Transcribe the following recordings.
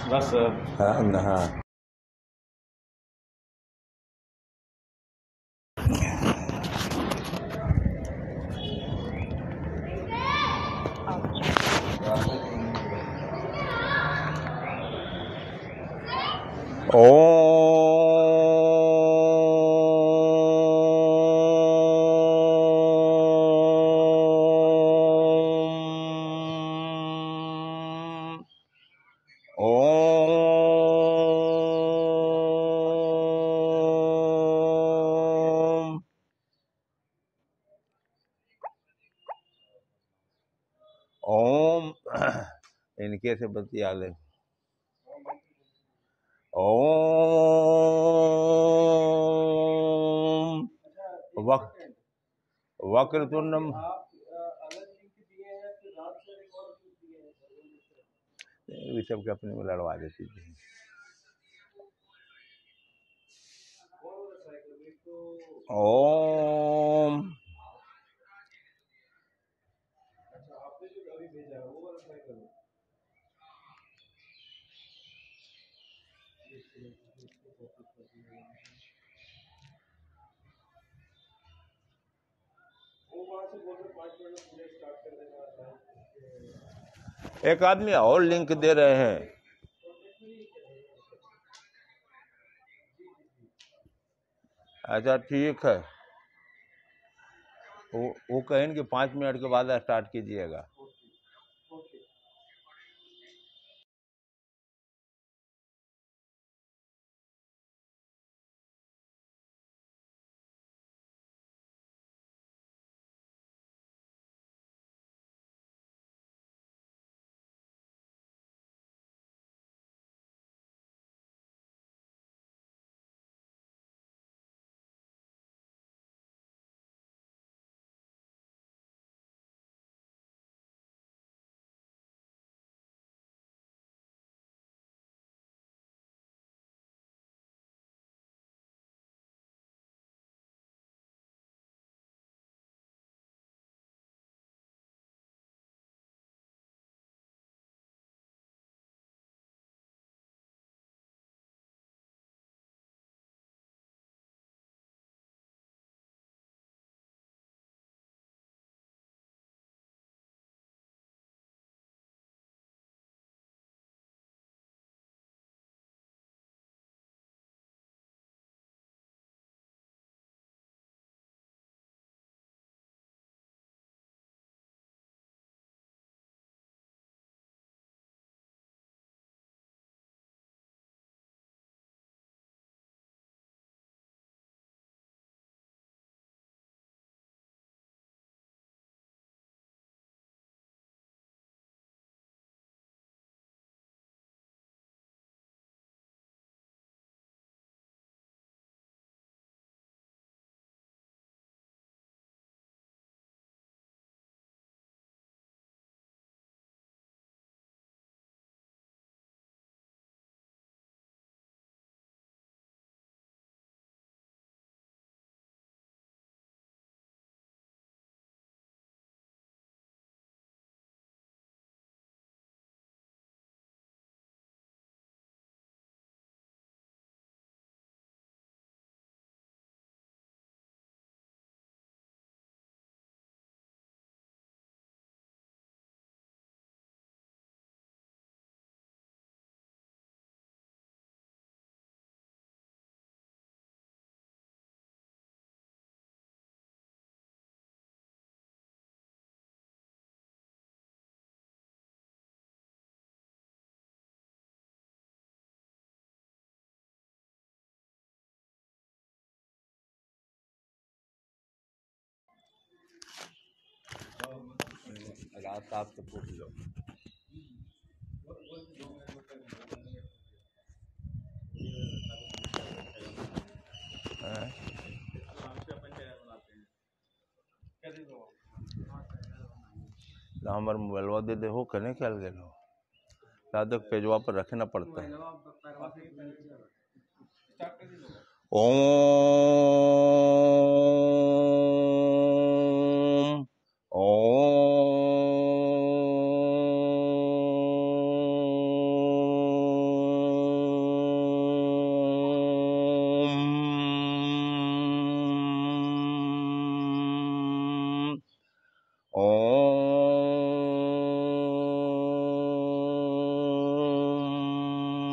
बस हाँ ओम इनके से बतिया ले। ओम वक्रतुंडम सब के अपने में लड़वा देती थी। ओम एक आदमी और लिंक दे रहे हैं। अच्छा ठीक है, वो कहेंगे कि 5 मिनट के बाद स्टार्ट कीजिएगा। रात आप तो पूछ लो। हमार मोबाइलवा दे दे हो कने ख्याल गए हो तक पेजवा पर रखना पड़ता है। ओम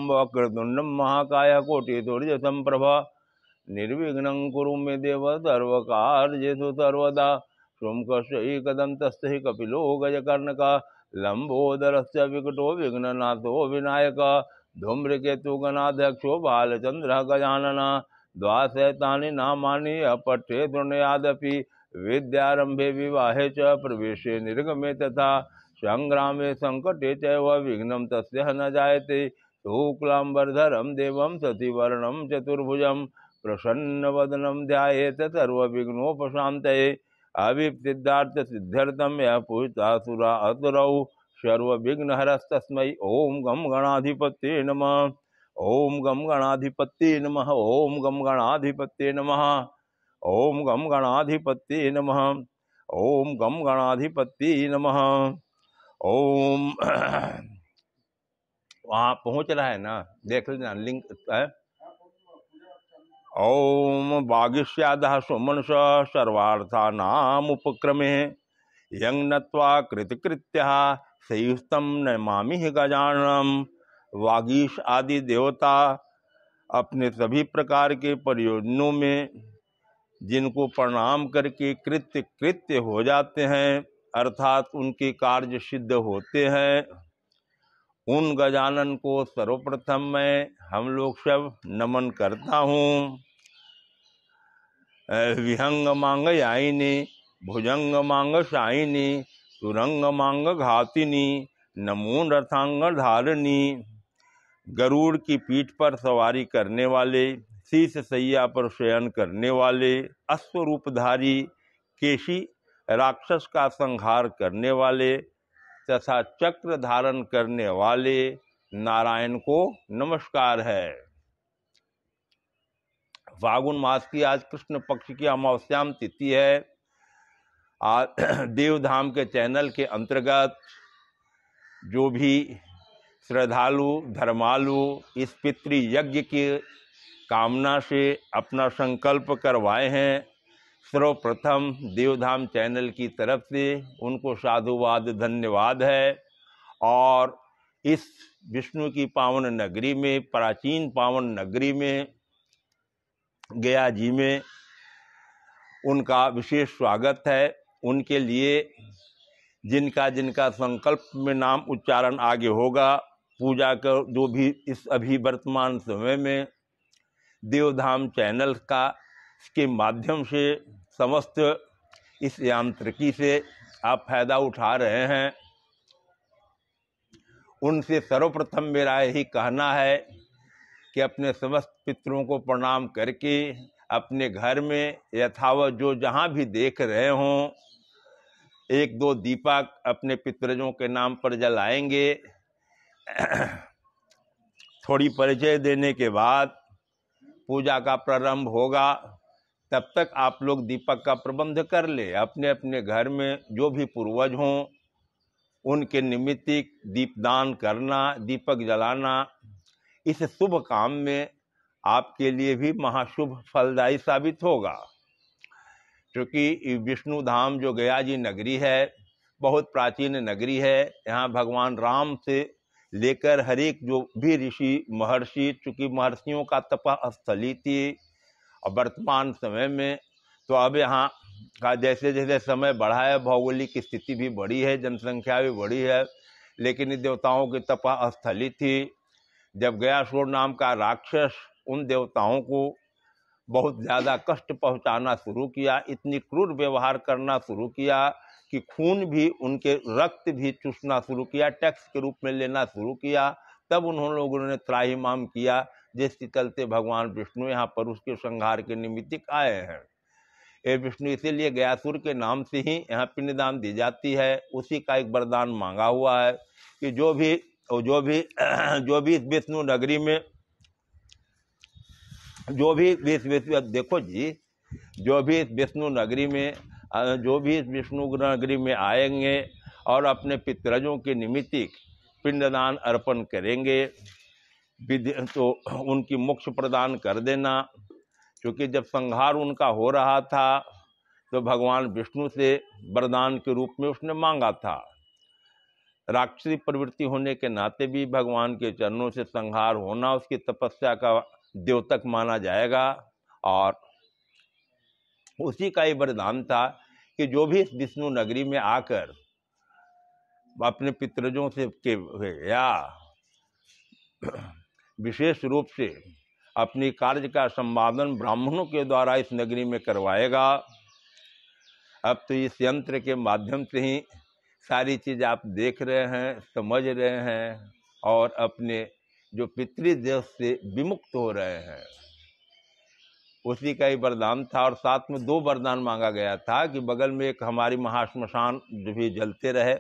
वक्रतुंडम महाकाय कोटितुर्यसंप्रभ निर्विघ्नं कुरु मे देव सर्वकार्येषु सर्वदा। शुंकस्य कपिलो गजकर्णकः लंबोदरस्य विकटो विघ्ननाथो विनायकः धूम्रकेतुगणाध्यक्षो बालचंद्रः गजाननः। द्वादशैतानि नामानि अपठ्ये तृणयादपि विद्यारंभे विवाहे च प्रवेशे निर्गमे तथा संग्रामे संकटे चैव विघ्नं तस्य न जायते। शुक्लांबरधरं देवं शशिवर्णं चतुर्भुजं प्रसन्नवदनं ध्यायेत सर्वविघ्नोपशान्तये। अभिसिद्धार्थ सिद्ध्यर्थं यः पूजिता सुरा असुरौ सर्वविघ्नहरस्तस्मै ओम गम गणाधिपत्ये नमः। ओम गम गणाधिपत्ये नमः। ओम गम गणाधिपत्ये नमः। ओम गम गणाधिपत्ये नमः। ओम गम गणाधिपत्ये नमः। ओम वहाँ पहुँच रहा है ना, देख लेना लिंक है। ओम वागीश्यादः सुमनस सर्वार्थानामुपक्रमे यं नत्वा कृतकृत्यः संयुक्तं नमामि गजाननम्। वागीश आदि देवता अपने सभी प्रकार के प्रयोजनों में जिनको प्रणाम करके कृत्य हो जाते हैं, अर्थात उनके कार्य सिद्ध होते हैं, उन गजानन को सर्वप्रथम मैं हम लोग सब नमन करता हूँ। विहंग मांग याइनी भुजंग मांग शाइनी सुरंग मांग घातिनी नमो रथांग धारिणी। गरुड़ की पीठ पर सवारी करने वाले, शीश सैया पर शयन करने वाले, अश्वरूपधारी, केशी राक्षस का संहार करने वाले तथा चक्र धारण करने वाले नारायण को नमस्कार है। फागुन मास की आज कृष्ण पक्ष की अमावस्याम तिथि है। आज देवधाम के चैनल के अंतर्गत जो भी श्रद्धालु धर्मालु इस पितृ यज्ञ की कामना से अपना संकल्प करवाए हैं, सर्वप्रथम देवधाम चैनल की तरफ से उनको साधुवाद धन्यवाद है। और इस विष्णु की पावन नगरी में, प्राचीन पावन नगरी में, गया जी में उनका विशेष स्वागत है। उनके लिए जिनका जिनका संकल्प में नाम उच्चारण आगे होगा, पूजा का जो भी इस अभी वर्तमान समय में देवधाम चैनल का के माध्यम से समस्त इस यांत्रिकी से आप फायदा उठा रहे हैं, उनसे सर्वप्रथम मेरा यही कहना है कि अपने समस्त पितरों को प्रणाम करके अपने घर में यथावत जो जहाँ भी देख रहे हों, एक दो दीपक अपने पितरों के नाम पर जलाएंगे। थोड़ी परिचय देने के बाद पूजा का प्रारंभ होगा। तब तक आप लोग दीपक का प्रबंध कर ले। अपने अपने घर में जो भी पूर्वज हों उनके निमित्त दीपदान करना, दीपक जलाना इस शुभ काम में आपके लिए भी महाशुभ फलदायी साबित होगा। क्योंकि विष्णु धाम जो गया जी नगरी है, बहुत प्राचीन नगरी है। यहाँ भगवान राम से लेकर हर एक जो भी ऋषि महर्षि, चूँकि महर्षियों का तप स्थली थी, और वर्तमान समय में तो अब यहाँ का जैसे जैसे समय बढ़ा है, भौगोलिक स्थिति भी बढ़ी है, जनसंख्या भी बढ़ी है, लेकिन देवताओं की तप स्थली थी। जब गयासुर नाम का राक्षस उन देवताओं को बहुत ज़्यादा कष्ट पहुंचाना शुरू किया, इतनी क्रूर व्यवहार करना शुरू किया कि खून भी, उनके रक्त भी चूसना शुरू किया, टैक्स के रूप में लेना शुरू किया, तब उन्होंने लोगों ने त्राहिमाम किया, जिसके चलते भगवान विष्णु यहाँ पर उसके संहार के निमित्त आए हैं। ये विष्णु इसीलिए गयासुर के नाम से ही यहाँ पिंडदान दी जाती है। उसी का एक वरदान मांगा हुआ है कि जो भी विष्णु नगरी में देखो जी, जो भी विष्णु नगरी में जो भी विष्णु नगरी में आएंगे और अपने पितरजों के निमित्त पिंडदान अर्पण करेंगे, तो उनकी मोक्ष प्रदान कर देना। क्योंकि जब संहार उनका हो रहा था तो भगवान विष्णु से वरदान के रूप में उसने मांगा था राक्षसी प्रवृत्ति होने के नाते भी भगवान के चरणों से संहार होना उसकी तपस्या का द्योतक माना जाएगा। और उसी का ही वरदान था कि जो भी इस विष्णु नगरी में आकर अपने पितृजों से के या विशेष रूप से अपनी कार्य का संपादन ब्राह्मणों के द्वारा इस नगरी में करवाएगा। अब तो इस यंत्र के माध्यम से ही सारी चीज़ आप देख रहे हैं, समझ रहे हैं और अपने जो पितृदेव से विमुक्त हो रहे हैं। उसी का ही वरदान था। और साथ में 2 वरदान मांगा गया था कि बगल में एक हमारी महाश्मशान जो भी जलते रहे,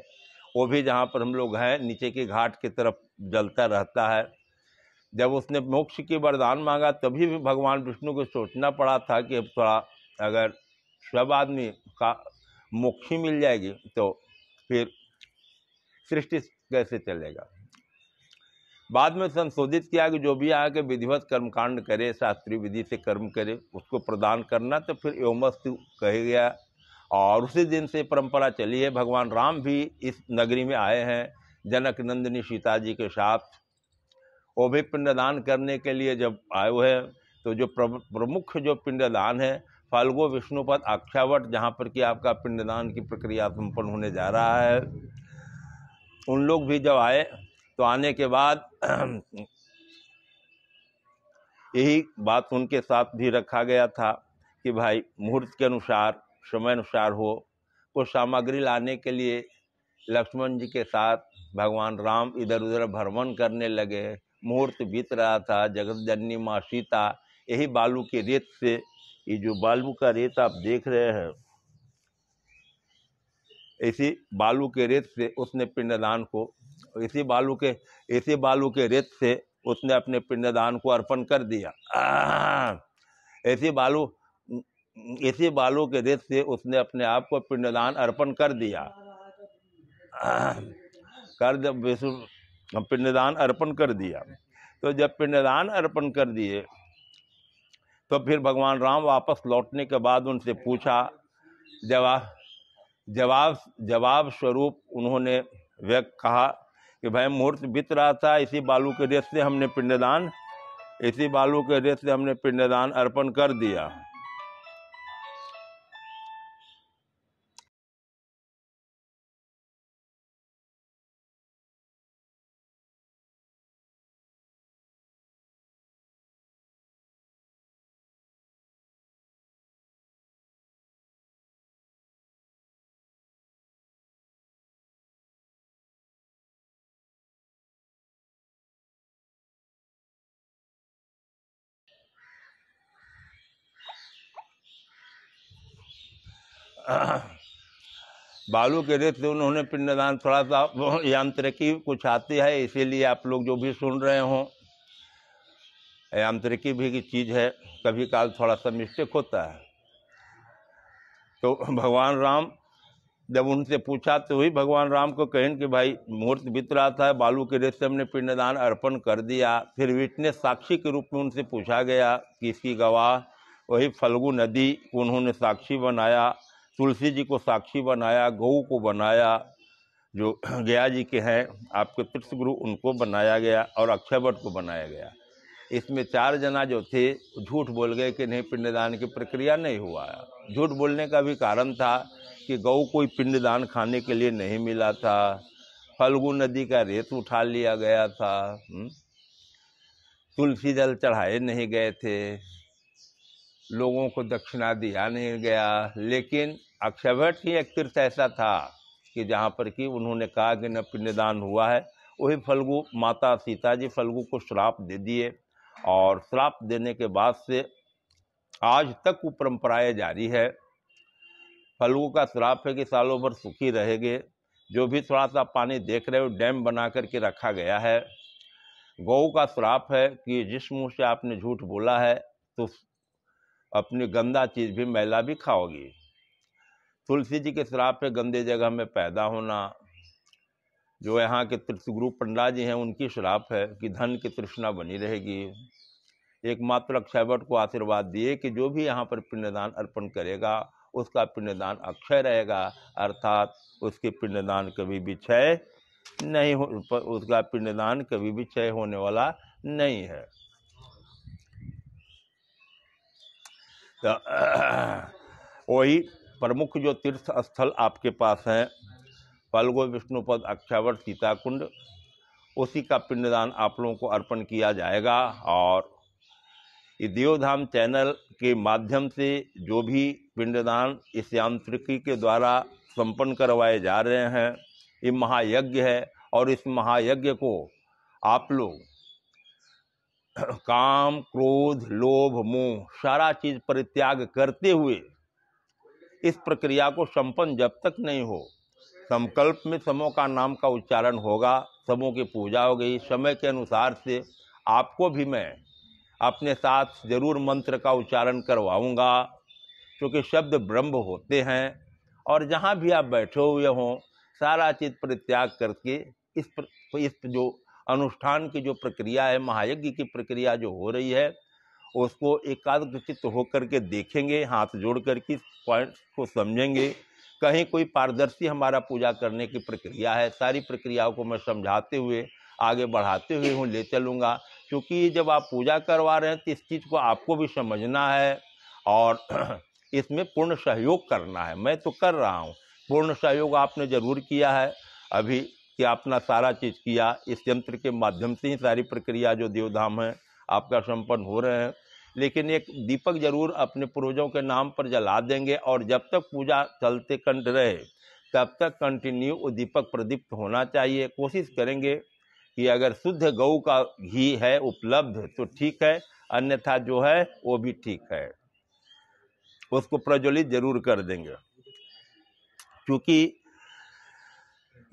वो भी जहाँ पर हम लोग हैं नीचे के घाट की तरफ जलता रहता है। जब उसने मोक्ष की वरदान मांगा तभी भी भगवान विष्णु को सोचना पड़ा था कि अब थोड़ा अगर सब आदमी का मोक्ष ही मिल जाएगी तो फिर सृष्टि कैसे चलेगा। बाद में संशोधित किया कि जो भी आके विधिवत कर्मकांड करे, शास्त्रीय विधि से कर्म करे, उसको प्रदान करना, तो फिर एवमस्तु कह गया। और उसी दिन से परंपरा चली है। भगवान राम भी इस नगरी में आए हैं जनक नंदिनी सीता जी के साथ। वो भी पिंडदान करने के लिए जब आए हुए हैं तो जो प्रमुख जो पिंडदान है फाल्गु विष्णुपद अक्षावट, जहाँ पर कि आपका पिंडदान की प्रक्रिया संपन्न होने जा रहा है, उन लोग भी जब आए तो आने के बाद यही बात उनके साथ भी रखा गया था कि भाई मुहूर्त के अनुसार समय अनुसार हो। कुछ सामग्री लाने के लिए लक्ष्मण जी के साथ भगवान राम इधर उधर भ्रमण करने लगे। मुहूर्त बीत रहा था। जगत जननी माँ सीता यही बालू के रेत से, ये जो बालू का रेत आप देख रहे हैं, इसी बालू के रेत से उसने पिंडदान को, इसी बालू के रेत से उसने अपने पिंडदान को अर्पण कर दिया। इसी बालू के रेत से उसने अपने आप को पिंडदान अर्पण कर दिया। पिंडदान अर्पण कर दिया। तो जब पिंडदान अर्पण कर दिए तो फिर भगवान राम वापस लौटने के बाद उनसे पूछा, जवाब स्वरूप उन्होंने व्यक्त कहा कि भाई मुहूर्त बीत रहा था, इसी बालू के रेत से हमने पिंडदान अर्पण कर दिया। बालू के रेत से उन्होंने पिंडदान, थोड़ा सा यांत्रिकी कुछ आती है, इसीलिए आप लोग जो भी सुन रहे हों, यांत्रिकी भी की चीज़ है, कभी काल थोड़ा सा मिस्टेक होता है। तो भगवान राम जब उनसे पूछा तो वही भगवान राम को कहें कि भाई मुहूर्त बीत रहा था, बालू के रेत से हमने पिंडदान अर्पण कर दिया। फिर विटनेस साक्षी के रूप में उनसे पूछा गया कि इसकी गवाह वही फल्गु नदी को उन्होंने साक्षी बनाया, तुलसी जी को साक्षी बनाया, गऊ को बनाया, जो गया जी के हैं आपके तीर्थगुरु उनको बनाया गया, और अक्षयवट को बनाया गया। इसमें 4 जना जो थे झूठ बोल गए कि नहीं, पिंडदान की प्रक्रिया नहीं हुआ। झूठ बोलने का भी कारण था कि गऊ कोई पिंडदान खाने के लिए नहीं मिला था, फल्गु नदी का रेत उठा लिया गया था, तुलसी जल चढ़ाए नहीं गए थे, लोगों को दक्षिणा दिया नहीं गया। लेकिन अक्षयवट ही एक तीर्थ ऐसा था कि जहाँ पर कि उन्होंने कहा कि न पिंडदान हुआ है। वही फल्गु, माता सीता जी फल्गु को श्राप दे दिए, और श्राप देने के बाद से आज तक वो परंपराएं जारी है। फल्गु का श्राप है कि सालों भर सुखी रहेंगे। जो भी थोड़ा सा पानी देख रहे हो डैम बना करके रखा गया है। गौ का श्राप है कि जिस मुंह से आपने झूठ बोला है तो अपनी गंदा चीज़ भी, मैला भी खाओगी। तुलसी जी के श्राप है गंदे जगह में पैदा होना। जो यहाँ के तीर्थगुरु पंडा जी हैं उनकी श्राप है कि धन की तृष्णा बनी रहेगी। एकमात्र अक्षयवट को आशीर्वाद दिए कि जो भी यहाँ पर पिंडदान अर्पण करेगा उसका पिंडदान अक्षय रहेगा, अर्थात उसके पिंडदान कभी भी क्षय नहीं हो, उसका पिंडदान कभी भी क्षय होने वाला नहीं है। तो वही प्रमुख जो तीर्थ स्थल आपके पास हैं, फल्गु विष्णुपद, अक्षावट, सीताकुंड, उसी का पिंडदान आप लोगों को अर्पण किया जाएगा। और ये देवधाम चैनल के माध्यम से जो भी पिंडदान इस यांत्रिकी के द्वारा संपन्न करवाए जा रहे हैं, ये महायज्ञ है। और इस महायज्ञ को आप लोग काम, क्रोध, लोभ, मोह सारा चीज परित्याग करते हुए इस प्रक्रिया को संपन्न जब तक नहीं हो, संकल्प में समों का नाम का उच्चारण होगा, समों की पूजा हो गई, समय के अनुसार से आपको भी मैं अपने साथ जरूर मंत्र का उच्चारण करवाऊंगा, क्योंकि शब्द ब्रह्म होते हैं। और जहाँ भी आप बैठे हुए हों, सारा चीज परित्याग करके इस जो अनुष्ठान की जो प्रक्रिया है, महायज्ञ की प्रक्रिया जो हो रही है, उसको एकाग्रचित्त होकर के देखेंगे, हाथ जोड़ करके इस पॉइंट को समझेंगे। कहीं कोई पारदर्शी हमारा पूजा करने की प्रक्रिया है, सारी प्रक्रियाओं को मैं समझाते हुए आगे बढ़ाते हुए हूँ ले चलूँगा। क्योंकि जब आप पूजा करवा रहे हैं तो इस चीज़ को आपको भी समझना है और इसमें पूर्ण सहयोग करना है। मैं तो कर रहा हूँ, पूर्ण सहयोग आपने जरूर किया है अभी कि आपने सारा चीज़ किया। इस यंत्र के माध्यम से ही सारी प्रक्रिया जो देवधाम है आपका संपन्न हो रहे हैं। लेकिन एक दीपक जरूर अपने पूर्वजों के नाम पर जला देंगे, और जब तक पूजा चलते कंठ रहे तब तक कंटिन्यू वो दीपक प्रदीप्त होना चाहिए। कोशिश करेंगे कि अगर शुद्ध गऊ का घी है उपलब्ध तो ठीक है, अन्यथा जो है वो भी ठीक है, उसको प्रज्वलित जरूर कर देंगे। क्योंकि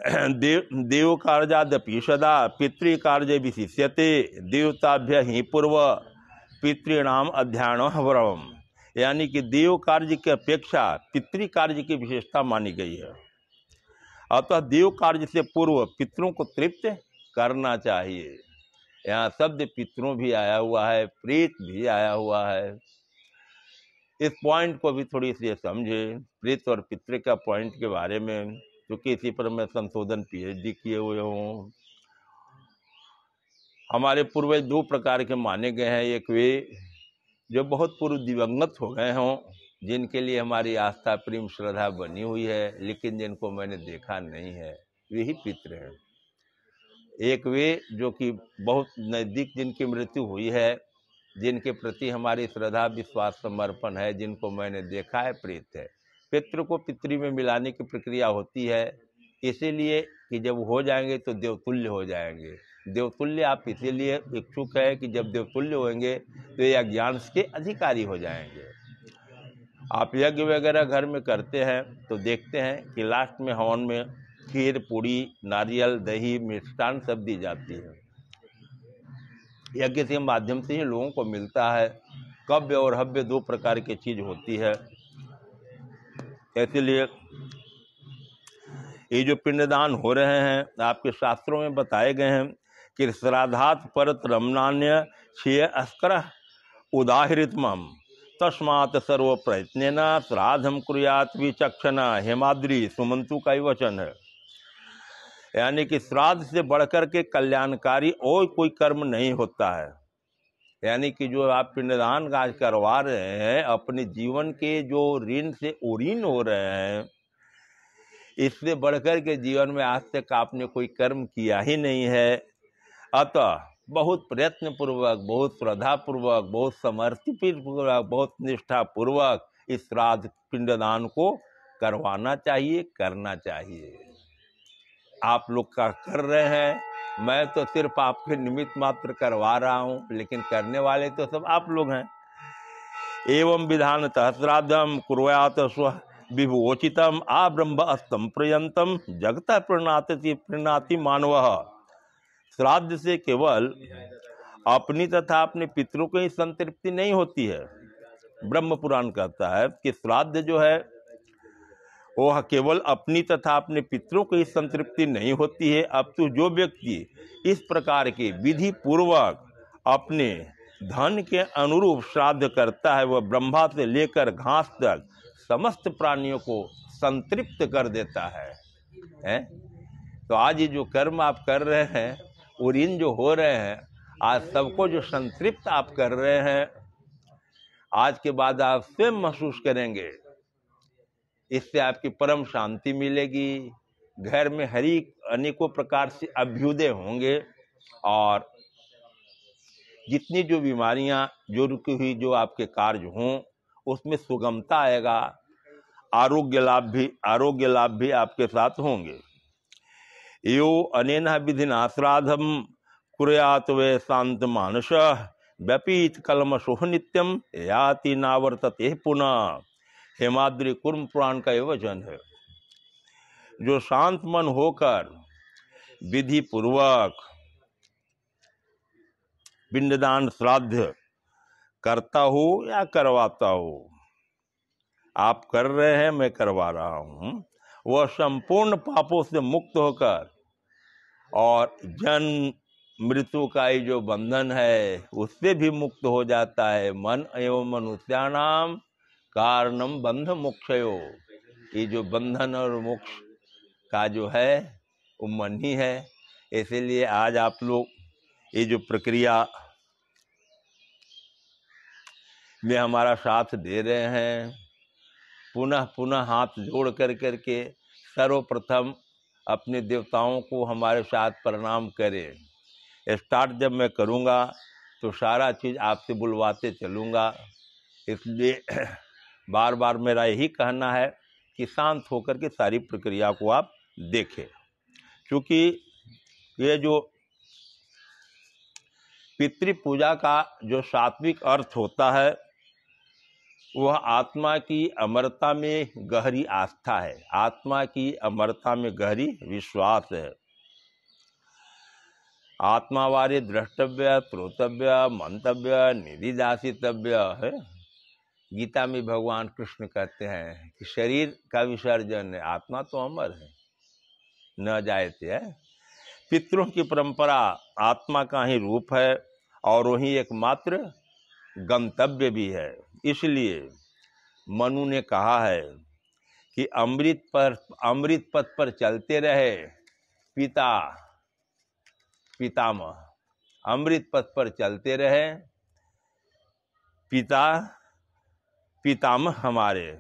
देव कार्यादपि सदा पितृकार्य विशिष्यते, देवताभ्य ही पूर्व पितृणाम अध्यात्म, यानी कि देव कार्य की अपेक्षा पितृ कार्य की विशेषता मानी गई है। अतः देव कार्य से पूर्व पितरों को तृप्त करना चाहिए। यहाँ शब्द पितरों भी आया हुआ है, प्रेत भी आया हुआ है। इस पॉइंट को भी थोड़ी सी समझे, प्रेत और पितृ का पॉइंट के बारे में, क्योंकि इसी पर मैं संशोधन PhD किए हुए हूँ। हमारे पूर्वज दो प्रकार के माने गए हैं। एक वे जो बहुत पूर्व दिवंगत हो गए हों, जिनके लिए हमारी आस्था प्रेम श्रद्धा बनी हुई है, लेकिन जिनको मैंने देखा नहीं है, वे ही पितृ हैं। एक वे जो कि बहुत नज़दीक जिनकी मृत्यु हुई है, जिनके प्रति हमारी श्रद्धा विश्वास समर्पण है, जिनको मैंने देखा है, प्रेत है। पितृ को पितृ में मिलाने की प्रक्रिया होती है, इसीलिए कि जब हो जाएंगे तो देवतुल्य हो जाएंगे। देवतुल्य आप इसीलिए इच्छुक है कि जब देवतुल्य होंगे तो ये अज्ञान के अधिकारी हो जाएंगे। आप यज्ञ वगैरह घर में करते हैं तो देखते हैं कि लास्ट में हवन में खीर, पूड़ी, नारियल, दही, मिष्ठान सब दी जाती है। यज्ञ के माध्यम से ही लोगों को मिलता है। कव्य और हव्य दो प्रकार की चीज होती है। इसलिए ये जो पिंडदान हो रहे हैं, आपके शास्त्रों में बताए गए हैं कि श्राद्धात् परत रमनान्य क्षय अस्कर उदाहृतमम तस्मात् सर्व प्रयत्नेन श्राद्धम कुर्यात् विचक्षणा, हेमाद्री सुमंतु का ही वचन है। यानी कि श्राद्ध से बढ़कर के कल्याणकारी और कोई कर्म नहीं होता है। यानी कि जो आप पिंडदान का करवा रहे हैं, अपने जीवन के जो ऋण से ओरीन हो रहे हैं, इससे बढ़कर के जीवन में आज तक आपने कोई कर्म किया ही नहीं है। अतः बहुत प्रयत्न पूर्वक, बहुत श्रद्धा पूर्वक, बहुत समर्पित पूर्वक, बहुत निष्ठा पूर्वक इस श्राद्ध पिंडदान को करवाना चाहिए, करना चाहिए। आप लोग का कर रहे हैं, मैं तो सिर्फ आपके निमित्त मात्र करवा रहा हूं, लेकिन करने वाले तो सब आप लोग हैं। एवं विधानतः श्राद्धम कुर्यात् स्व विभोचितम आ ब्रह्म अस्तम पर्यंतम जगतः प्रीणाति मानवः। श्राद्ध से केवल अपनी तथा अपने पितरों को ही संतृप्ति नहीं होती है। ब्रह्म पुराण कहता है कि श्राद्ध जो है वह केवल अपनी तथा अपने पितरों को ही संतृप्ति नहीं होती है, अब तो जो व्यक्ति इस प्रकार के विधि पूर्वक अपने धन के अनुरूप श्राद्ध करता है, वह ब्रह्मा से लेकर घास तक समस्त प्राणियों को संतृप्त कर देता है। तो आज ये जो कर्म आप कर रहे हैं और इन जो हो रहे हैं, आज सबको जो संतृप्त आप कर रहे हैं, आज के बाद आप स्वयं महसूस करेंगे, इससे आपकी परम शांति मिलेगी। घर में अनेकों प्रकार से अभ्युदय होंगे और जितनी जो बीमारियां जो रुकी हुई जो आपके कार्य हों उसमें सुगमता आएगा। आरोग्य लाभ भी आपके साथ होंगे। यो अनेन विधिना श्राद्धम कुर्यात् वे शांत मानस व्यपीत कलमशोह नित्यम याति नावर्तते पुनः। हेमाद्रि कुर्म पुराण का ये वचन है। जो शांत मन होकर विधि पूर्वक पिंडदान श्राद्ध करता हो या करवाता हो, आप कर रहे हैं, मैं करवा रहा हूं, वह संपूर्ण पापों से मुक्त होकर और जन्म मृत्यु का ये जो बंधन है उससे भी मुक्त हो जाता है। मन एवं मनुष्याणाम कारणम बंध मोक्षयो। ये जो बंधन और मोक्ष का जो है वो मन ही है। इसीलिए आज आप लोग ये जो प्रक्रिया में हमारा साथ दे रहे हैं, पुनः पुनः हाथ जोड़ कर करके सर्वप्रथम अपने देवताओं को हमारे साथ प्रणाम करें। स्टार्ट जब मैं करूँगा तो सारा चीज़ आपसे बुलवाते चलूँगा। इसलिए बार बार मेरा यही कहना है कि शांत होकर के सारी प्रक्रिया को आप देखें, क्योंकि ये जो पितृ पूजा का जो सात्विक अर्थ होता है वह आत्मा की अमरता में गहरी आस्था है, आत्मा की अमरता में गहरी विश्वास है। आत्मा वारे द्रष्टव्य, श्रोतव्य, मंतव्य, निधिदासितव्य है। गीता में भगवान कृष्ण कहते हैं कि शरीर का विसर्जन है, आत्मा तो अमर है, न जायते है। पितरों की परंपरा आत्मा का ही रूप है और वही एकमात्र गंतव्य भी है। इसलिए मनु ने कहा है कि अमृत पथ पर चलते रहे पितामह, अमृत पथ पर चलते रहे पितामह हमारे,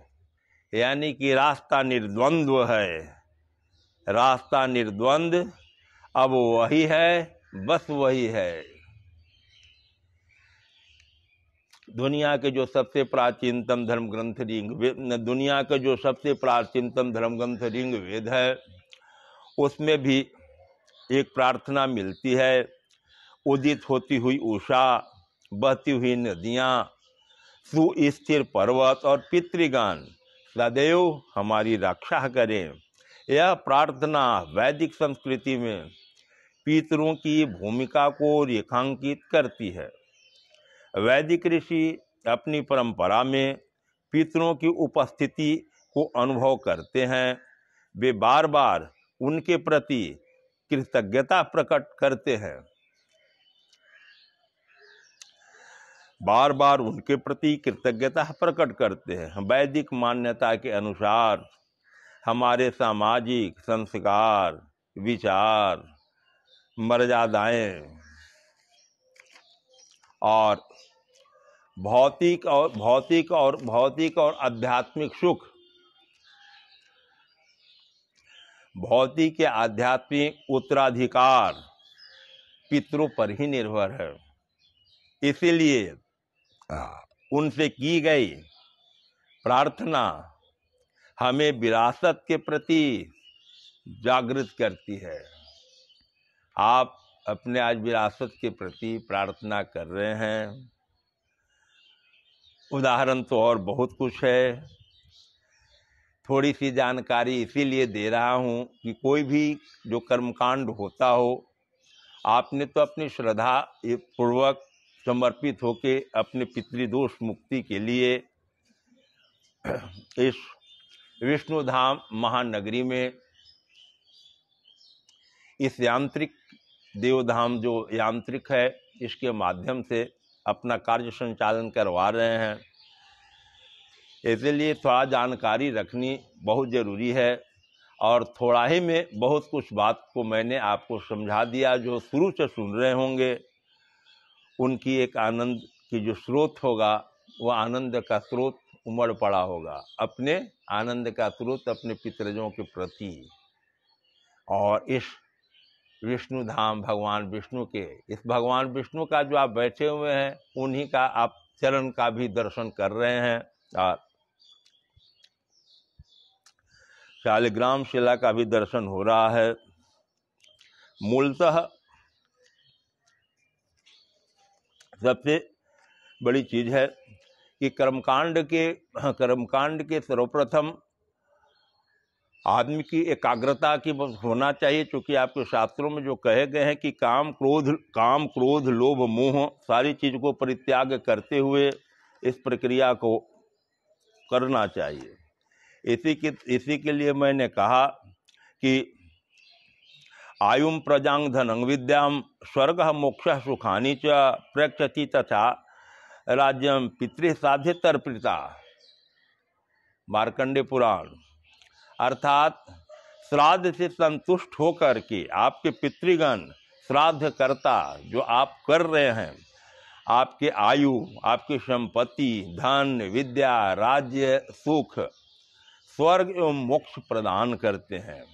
यानी कि रास्ता निर्द्वंद्व है, रास्ता निर्द्वंद्व अब वही है, बस वही है। दुनिया के जो सबसे प्राचीनतम धर्म ग्रंथ ऋग्वेद है, उसमें भी एक प्रार्थना मिलती है। उदित होती हुई उषा, बहती हुई नदियाँ, सुस्थिर पर्वत और पितृगण सदैव हमारी रक्षा करें। यह प्रार्थना वैदिक संस्कृति में पितरों की भूमिका को रेखांकित करती है। वैदिक ऋषि अपनी परंपरा में पितरों की उपस्थिति को अनुभव करते हैं। वे बार बार उनके प्रति कृतज्ञता प्रकट करते हैं, बार बार उनके प्रति कृतज्ञता प्रकट करते हैं। वैदिक मान्यता के अनुसार हमारे सामाजिक संस्कार, विचार, मर्यादाएं और भौतिक और आध्यात्मिक सुख, भौतिक या आध्यात्मिक उत्तराधिकार पितरों पर ही निर्भर है। इसीलिए उनसे की गई प्रार्थना हमें विरासत के प्रति जागृत करती है। आप अपने आज विरासत के प्रति प्रार्थना कर रहे हैं। उदाहरण तो और बहुत कुछ है, थोड़ी सी जानकारी इसीलिए दे रहा हूँ कि कोई भी जो कर्मकांड होता हो, आपने तो अपनी श्रद्धा पूर्वक समर्पित होके अपने पितृदोष मुक्ति के लिए इस विष्णुधाम महानगरी में इस यांत्रिक देवधाम जो यांत्रिक है इसके माध्यम से अपना कार्य संचालन करवा रहे हैं। इसलिए थोड़ा जानकारी रखनी बहुत ज़रूरी है और थोड़ा ही में बहुत कुछ बात को मैंने आपको समझा दिया। जो शुरू से सुन रहे होंगे उनकी एक आनंद की जो स्रोत होगा वो आनंद का स्रोत उमड़ पड़ा होगा, अपने आनंद का स्रोत अपने पितरजों के प्रति। और इस विष्णु धाम भगवान विष्णु के, इस भगवान विष्णु का जो आप बैठे हुए हैं उन्हीं का आप चरण का भी दर्शन कर रहे हैं और शालिग्राम शिला का भी दर्शन हो रहा है। मूलतः सबसे बड़ी चीज है कि कर्मकांड के सर्वप्रथम आदमी की एकाग्रता की होना चाहिए, क्योंकि आपके शास्त्रों में जो कहे गए हैं कि काम क्रोध लोभ मोह सारी चीज को परित्याग करते हुए इस प्रक्रिया को करना चाहिए। इसी के लिए मैंने कहा कि आयुम प्रजांग धनं विद्याम स्वर्ग मोक्ष सुखानि च प्रक्षति तथा राज्यम पितृ साध्य तर्पिता, मार्कंडे पुराण। अर्थात श्राद्ध से संतुष्ट होकर के आपके पितृगण श्राद्ध करता जो आप कर रहे हैं, आपके आयु, आपकी संपत्ति, धन, विद्या, राज्य, सुख, स्वर्ग एवं मोक्ष प्रदान करते हैं।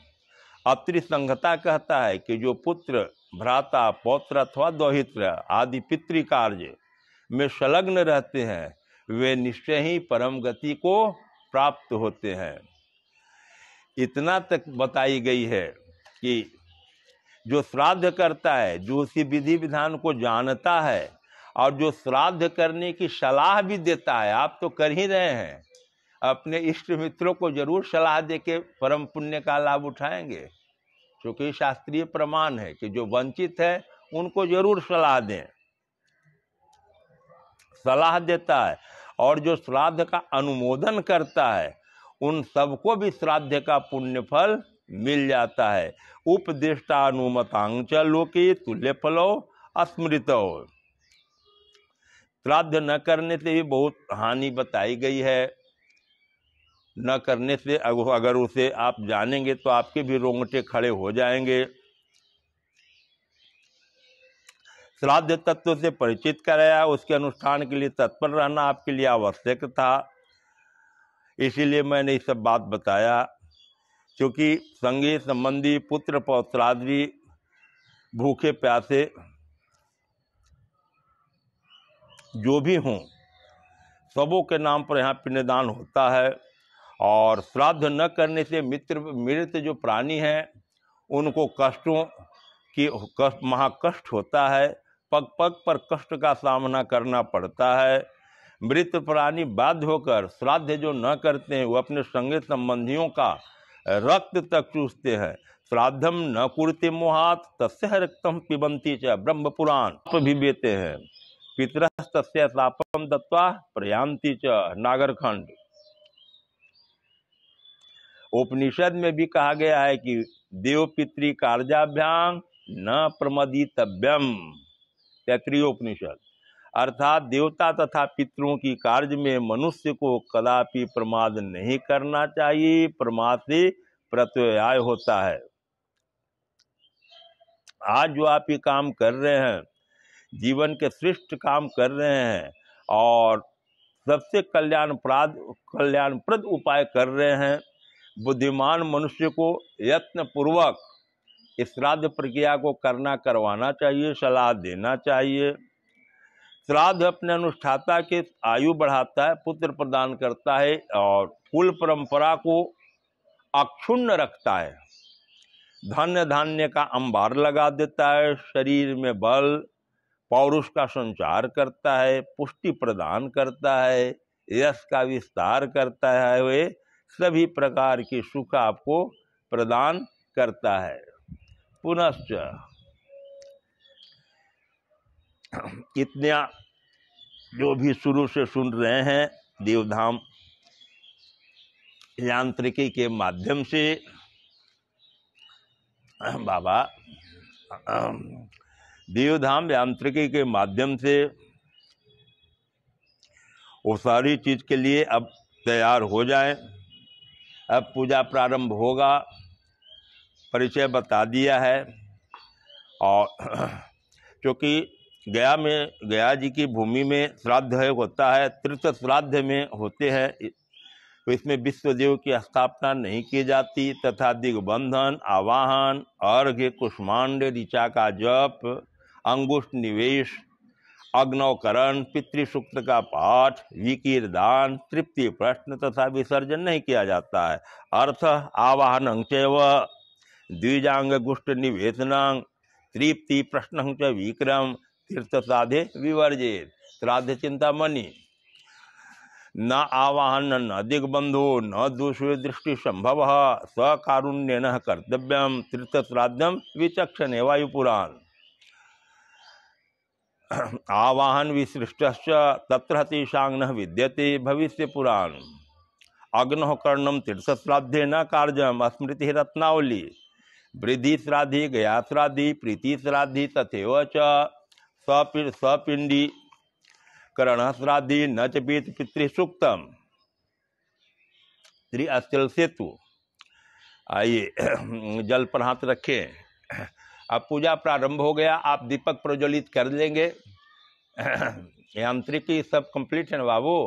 अत्रि संहिता कहता है कि जो पुत्र, भ्राता, पौत्र अथवा दौहित्र आदि पितृ कार्य में संलग्न रहते हैं वे निश्चय ही परम गति को प्राप्त होते हैं। इतना तक बताई गई है कि जो श्राद्ध करता है, जो उसी विधि विधान को जानता है और जो श्राद्ध करने की सलाह भी देता है, आप तो कर ही रहे हैं, अपने इष्ट मित्रों को जरूर सलाह देके परम पुण्य का लाभ उठाएंगे, क्योंकि शास्त्रीय प्रमाण है कि जो वंचित है उनको जरूर सलाह दें, सलाह देता है। और जो श्राद्ध का अनुमोदन करता है उन सबको भी श्राद्ध का पुण्य फल मिल जाता है। उपदिष्टानुमतांग च लोके तुल्य फलो अस्मृतो। श्राद्ध न करने से भी बहुत हानि बताई गई है। न करने से अगर उसे आप जानेंगे तो आपके भी रोंगटे खड़े हो जाएंगे। श्राद्ध तत्व से परिचित कराया, उसके अनुष्ठान के लिए तत्पर रहना आपके लिए आवश्यक था। इसीलिए मैंने ये सब बात बताया, क्योंकि संगी संबंधी पुत्र पौत्रादि भूखे प्यासे जो भी हों सबों के नाम पर यहाँ पिंडदान होता है। और श्राद्ध न करने से मृत जो प्राणी हैं उनको महाकष्ट होता है, पग पग पर कष्ट का सामना करना पड़ता है। मृत प्राणी बाध्य होकर श्राद्ध जो न करते हैं वो अपने संगे संबंधियों का रक्त तक चूसते हैं। श्राद्धम न कुरुते मोहात तस्य रक्तम पिबंती च, ब्रह्म पुराण भी बेते हैं। पितरः तस्य शापम दत्वा प्रयान्ति च, नागरखंड। उपनिषद में भी कहा गया है कि देव पितृ कार्याभ्याम न प्रमदितव्यम, तैत्तिरीयोपनिषद। अर्थात देवता तथा पितरों की कार्य में मनुष्य को कदापि प्रमाद नहीं करना चाहिए, प्रमाद से प्रत्यय होता है। आज जो आप ये काम कर रहे हैं, जीवन के श्रेष्ठ काम कर रहे हैं और सबसे कल्याणप्रद उपाय कर रहे हैं। बुद्धिमान मनुष्य को यत्न पूर्वक इस श्राद्ध प्रक्रिया को करवाना चाहिए, सलाह देना चाहिए। श्राद्ध अपने अनुष्ठाता के आयु बढ़ाता है, पुत्र प्रदान करता है और कुल परंपरा को अक्षुण्ण रखता है। धन्य धान्य का अंबार लगा देता है, शरीर में बल पौरुष का संचार करता है, पुष्टि प्रदान करता है, यश का विस्तार करता है, वे सभी प्रकार की सुख आपको प्रदान करता है। पुनश्च इतना जो भी शुरू से सुन रहे हैं देवधाम यांत्रिकी के माध्यम से, बाबा देवधाम यांत्रिकी के माध्यम से वो सारी चीज के लिए अब तैयार हो जाएं। अब पूजा प्रारंभ होगा परिचय बता दिया है। और क्योंकि गया जी की भूमि में श्राद्ध होता है, तीर्थ श्राद्ध में होते हैं, तो इसमें विश्वदेव की स्थापना नहीं की जाती तथा दिग्बंधन, आवाहन, अर्घ्य, कुष्मांड, ऋचा का जप, अंगुष्ठ निवेश, अग्नौकरण, पितृसूक्त का पाठ, विकीरदान, तृप्ति प्रश्न तथा विसर्जन नहीं किया जाता है। अर्थ आवाहनं चैव द्विजांग गुष्ठ निवेशनं तृप्ति प्रश्न च विक्रम तीर्थ साधे विवर्जित। श्राद्ध चिंतामणि न आवाहन न दिग्बंधो न दूषे दृष्टि संभव सकारुण्येन कर्तव्यम तीर्थ श्राद्धम विचक्षणे वायुपुराण। आवाहन विसृष्टश्च तत्र तेषां न विद्यते भविष्य पुराण। अग्नः कर्णम तीर्थ श्राद्धे न कार्यम स्मृति रत्नावली। वृद्धि श्राद्धि गया श्राद्धि प्रीति श्राद्धि तथैव च सपिंडी करण श्राद्धि न च पितृसूक्तम। श्री अचल सेतु। आइए जल पर हाथ रखें। अब पूजा प्रारंभ हो गया, आप दीपक प्रज्वलित कर लेंगे। यांत्रिकी सब कंप्लीट है ना बाबू।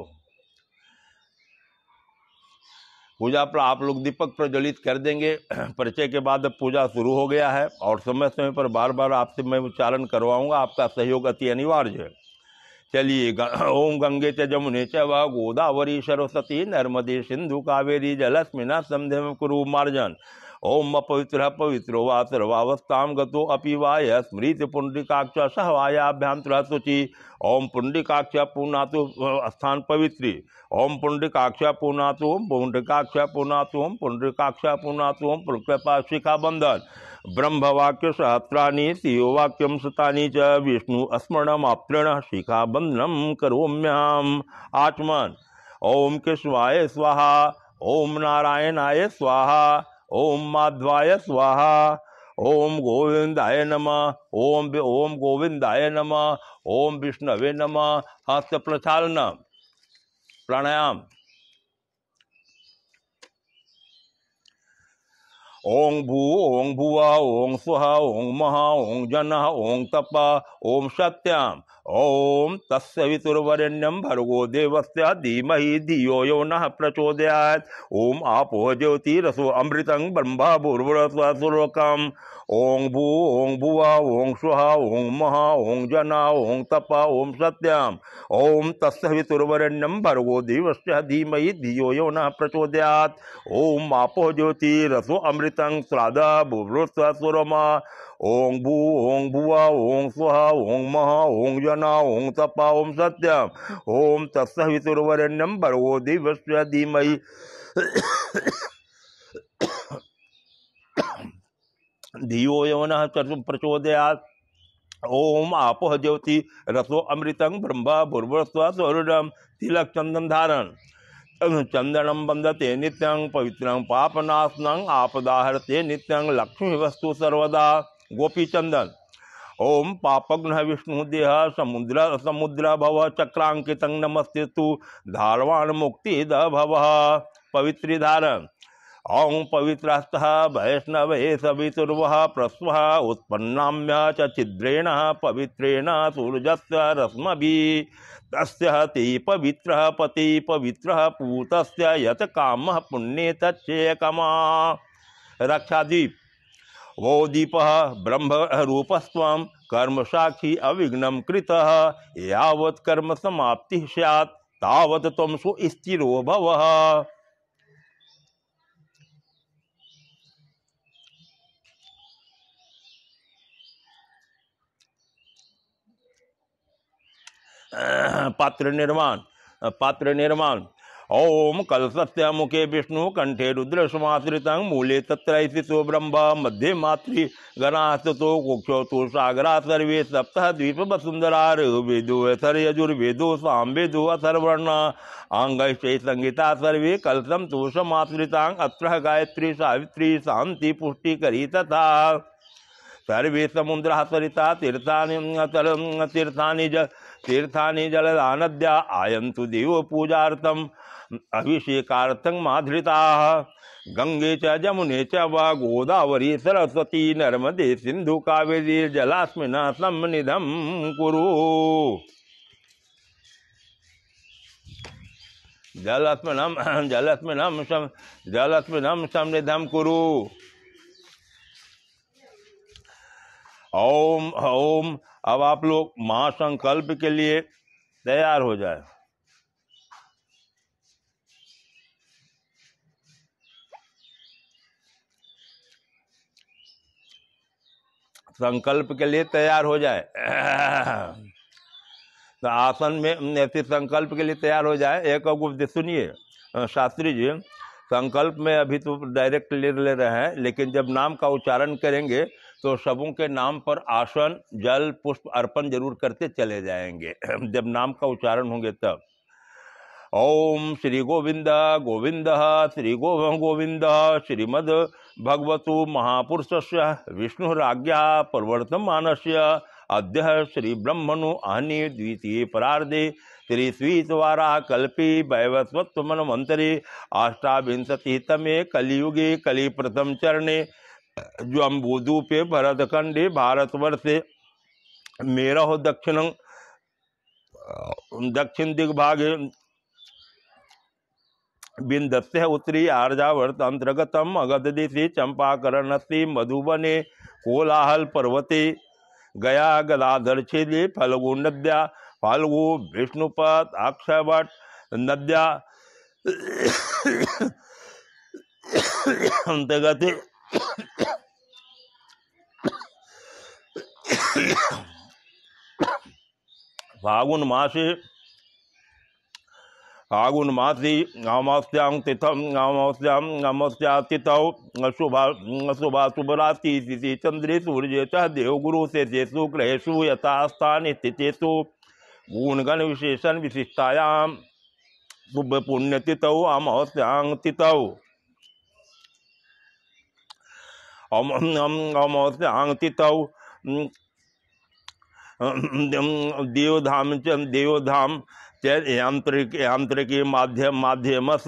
पूजा पर आप लोग दीपक प्रज्वलित कर देंगे। परिचय के बाद अब पूजा शुरू हो गया है और समय समय पर बार बार आपसे मैं उच्चारण करवाऊंगा, आपका सहयोग अति अनिवार्य है। चलिए ओम गंगे च जमुने च व गोदावरी सरस्वती नर्मदे सिंधु कावेरी जलस्मिना संध्यम कुरु मार्जन। ओम अपवित्र पवित्रो वा सर्वावस्थां गतो अपि वाय स्मृति पुंडरीकाक्ष सहवायाभ्यांतर शुचि। ओम पुंडरीकाक्ष पूर्णातु स्थान पवित्री। ओम पुंडरीकाक्ष पूर्णातु ओम पुंडरीकाक्ष पूर्णातु ओम पुंडरीकाक्ष पूर्णातु ओम पुष्पा शिखा बंधन। ब्रह्मवाक्य सहस्राणि शिववाक्यम शतानि च विष्णु स्मरणमाप्तृण शिखा बंधनम करोम्यहम्। आचमन। ओम केशवाय स्वाहा। ओम नारायणाय स्वाहा। ओम माधवाय स्वाहा। ओम गोविंदाय नमः। ओम गोविंदाय नमः। ओम विष्णवे नमः। हस्त प्रक्षालन प्राणायाम। ओं भू ओं भुवा ओं स्वहा ओं महा ओं जनः ओं तप ओं सत्यम। ओम तत्सवितुर्वरेण्यं भर्गो देवस्य धीमहि धियो यो नः प्रचोदयात्। ओम आपो ज्योतिरसो अमृतं ब्रह्म भूर्भुवस्वः। ओं भू ओं भुवा ओं स्वहा ओं महा ओं जना ओं तप ओं सत्यम। ओम तत्सवितुर्वरेण्यं भर्गो देवस्य धीमहि धियो यो नः प्रचोदयात्। ओम आपो ज्योतिरसो अमृतं श्राद्धा भूर्भुवस्वः। ओं भू ओं भुवा ओं स्वहा ओं महा ओं जना ओं तप ओं सत्यम। ओम तत्सवितुर्वरेण्यं भर्गो देवस्य धीमहि धियो यो नः प्रचोदयात्। ओम आपो ज्योति रसो अमृतं ब्रह्म भूर्भुवस्वः। तिलक चंदन धारण। चंदनम बंदते नित्यं पवित्रं पापनाशनं आपदाहरते नित्यं लक्ष्मी वस्तु सर्वदा। गोपी चंदन। ओम पापघ्न विष्णु देह समुद्र भव चक्रांकितं नमस्तेतु धारवाण मुक्ति द भव। पवित्री धारण। ओं पवित्रस्तः वैष्णवे सवितुर्वः प्रस्वः उत्पन्नाम्य च छिद्रेण पवित्रेण सूर्यस्य रश्मिभिः। तस्य ते पवित्रः पति पवित्रः पूतस्य यत् कामः पुण्ये तच्चेकमा। रक्षादीप। वो दीपः ब्रह्मरूपस्त्वं कर्म साक्षी अविघ्नं कृतः यावत् कर्म समाप्तिः स्यात् तावत् त्वं सुस्थिरो भवः। पात्र निर्माण। पात्र निर्माण। ओम कलशस्य मुखे विष्णु कंठे रुद्र समाश्रितं मूले तत्रैसितो ब्रह्म मध्ये मातृ गणास्ततो कुक्षौ तो सागरा सर्वे सप्तः द्वीप वसुंधरा ऋग्वेदो यजुर्वेदो सामवेदो अथर्वर्ण आंगैश्चै संगीता सर्वे कलशं तो समाश्रितां अत्र गायत्री सावित्री शांति पुष्टिकरी तथा। सर्वे समुद्रः सरिता तीर्थानि जलदानद्या आयन्तु देव पूजार्थं अभिषेकार्थं माधृताः गंगे च जमुने च वा गोदावरी सरस्वती नर्मदे सिंधु कावेरी जलास्मिन् सन्निधं कुरु। जलास्मिन् सन्निधं कुरु। ओम ओम। अब आप लोग महासंकल्प के लिए तैयार हो जाए। संकल्प के लिए तैयार हो जाए। तो आसन में ऐसे संकल्प के लिए तैयार हो जाए। एक गुप्त सुनिए शास्त्री जी, संकल्प में अभी तो डायरेक्ट ले रहे हैं, लेकिन जब नाम का उच्चारण करेंगे तो सबों के नाम पर आसन जल पुष्प अर्पण जरूर करते चले जाएंगे जब नाम का उच्चारण होंगे तब। ओम श्री गोविंद गोविंद श्री गोविंद श्रीमद भगवतु महापुरुषस्य विष्णुराज्ञा प्रवर्तमानस्य अद्य श्री ब्रह्मणु आहनि द्वितीय परार्धे त्रिस्वीतवारा कल्पी वैवस्वत्वमन्वन्तरे अष्टाविंशतितमे कलियुगे कलि प्रथम चरणे जम्बूद्वीपे भरतखंडे भारतवर्षे मेरह दक्षिण दिग्भागे बिंदस्य उत्तरी आर्यावर्त अंतर्गतम अगधदेशे चंपाकरणस्य मधुबने कोलाहल पर्वते गया गदाधर छेदे फल्गु नद्या फाल्गु विष्णुपद अक्षयवट नद्या अंतर्गत फागुन मासी अमावस्यां तिथौ शुभाशुभराशि तिथि चंद्रे सूर्य च देवगुरु से ग्रहेषु यथास्थान स्थितेषु गुणगण विशेषण विशिष्टायां शुभ पुण्यतिथौ अमावस्यां तिथौ अमावस्यां तिथौ देवधाम यांत्रिकी माध्यमस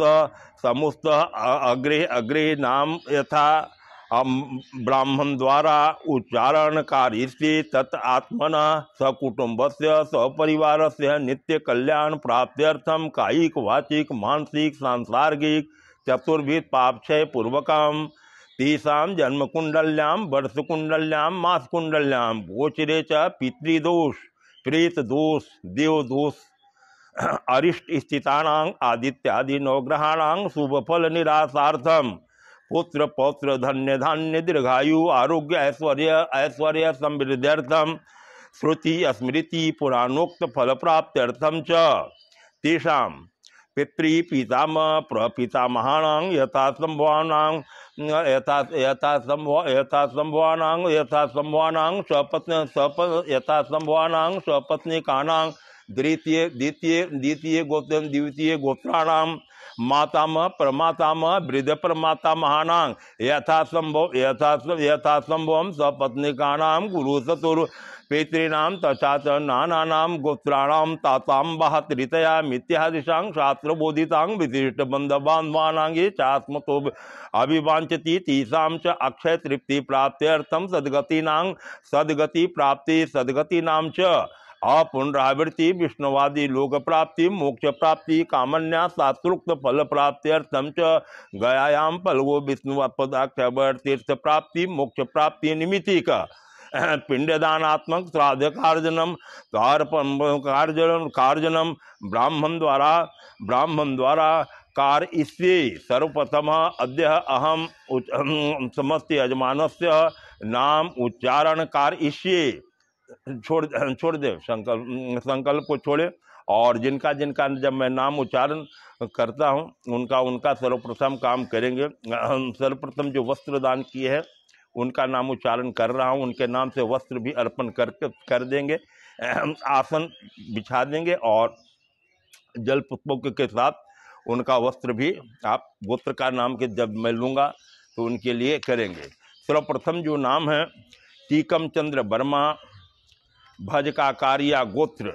समुस्त अग्रे नाम यथा ब्राह्मण द्वारा उच्चारण कार्य तत् आत्मना सकुटुंबस्य सपरिवारस्य नित्य कल्याण प्राप्त्यर्थम कायिक वाचिक मानसिक सांसार्गिक चतुर्विध पापक्षय पूर्वकम तेषां जन्मकुंडल्यां वर्षकुंडल्यां मासकुंडल्यां गोचरे च पितृदोष प्रेत दोष देवदोष अरिष्ट स्थितानां आदित्यादि नवग्रहाणां शुभफल निराशार्थम पुत्र पौत्र धन्य धान्य दीर्घायु आरोग्य ऐश्वर्य समृद्ध्यर्थम श्रुति स्मृति पुराणोक्त फल प्राप्त्यर्थम च तेषां पितृपितामह प्रपितामहानां यथासंभवानां स्वपत्निकानां द्वितीय गोत्राणां मातामह प्रमातामह वृद्ध प्रमातामहानां यथासंभवं स्वपत्निकानां गुरु चतुर पितॄणां तथा च नानानां गोत्राणां तातां बहतृतया मिथ्यादिशां शास्त्रबोधितां विशिष्टबन्धबान्धवानां ये चात्मतो अभिवाञ्छति तेषां च अक्षय तृप्ति प्राप्त्यर्थं सद्गति प्राप्ति च अपुनरावृत्ति विष्णुवादी लोक प्राप्ति मोक्ष प्राप्ति कामन्या शास्त्रोक्त फल प्राप्त्यर्थम च गयायां फलगो विष्णुपदाक्षर तीर्थ प्राप्ति मोक्ष प्राप्ति निमित्तिक पिंडदानात्मक श्राद्ध कार्जनम ब्राह्मण द्वारा कार्य सर्वप्रथम अद्य अहम समस्त यजमानस्य नाम उच्चारण कार्य छोड़ दे, संकल्प को छोड़े। और जिनका जब मैं नाम उच्चारण करता हूँ उनका सर्वप्रथम काम करेंगे। सर्वप्रथम जो वस्त्र दान किए हैं उनका नाम उच्चारण कर रहा हूँ, उनके नाम से वस्त्र भी अर्पण कर देंगे, आसन बिछा देंगे और जल पुष्पों के साथ उनका वस्त्र भी आप गोत्र का नाम के जब मैं लूँगा तो उनके लिए करेंगे। सर्वप्रथम जो नाम है टीकम चंद्र वर्मा, भज का कारिया गोत्र,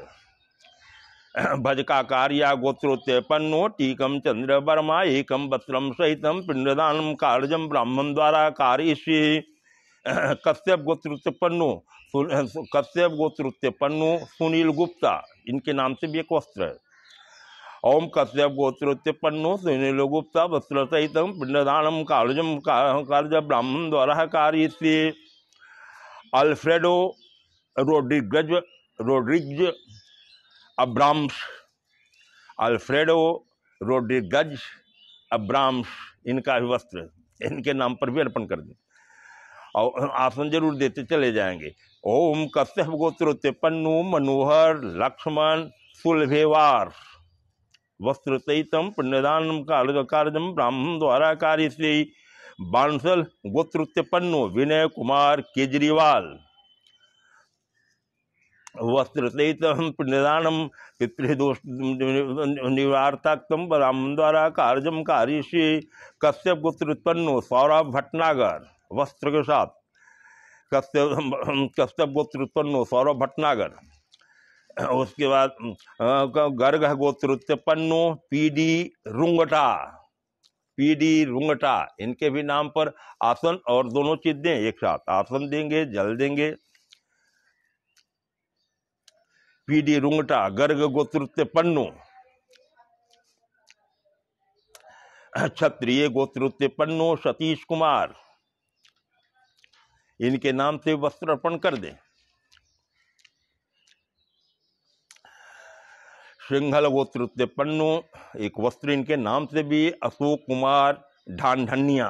भजकाकार्या गोत्रोत्पन्नो टीकम चंद्र वर्मा एकम वस्त्रम सहितम पिंडदानम कार्यम ब्राह्मण द्वारा कारयिष्ये। कश्यप गोत्रोत्पन्नो सुनील गुप्ता, इनके नाम से भी एक वस्त्र है। ओम कश्यप गोत्रोत्पन्नो सुनील गुप्ता वस्त्र सहितम पिंडदानम कार्य ब्राह्मण द्वारा कारयिष्ये। Alfredo Rodriguez Abrams, Alfredo Rodriguez Abrams, इनका भी वस्त्र इनके नाम पर भी अर्पण कर दें और आसन जरूर देते चले जाएंगे। ओम कश्यप गोत्रोत्पन्नो मनोहर लक्ष्मण सुलभेवार वस्त्र सहितम पुण्यदानम कार्यम ब्राह्मण द्वारा कार्यश्री। बांसल गोत्रोत्पन्नो विनय कुमार केजरीवाल वस्त्र सहितम पुण्यदानम पितृदोष निवारताक्तम ब्राह्मण द्वारा कार्यम कार्यश्री। कश्यप गोत्रोत्पन्नो सौरभ भटनागर वस्त्र के साथ, कश्यप गोत्रोत्पन्नो सौरभ भटनागर। उसके बाद गर्ग गोत्रोत्पन्नो पीडी रुंगटा, इनके भी नाम पर आसन और दोनों चीज दें एक साथ, आसन देंगे जल देंगे। पीडी रुंगटा गर्ग गोत्रोत्पन्नो। क्षत्रिय गोत्रोत्पन्नो सतीश कुमार, इनके नाम से वस्त्र अर्पण कर दें। सिंघल गोत्रोत्पन्नो एक वस्त्र इनके नाम से भी अशोक कुमार ढांढानिया।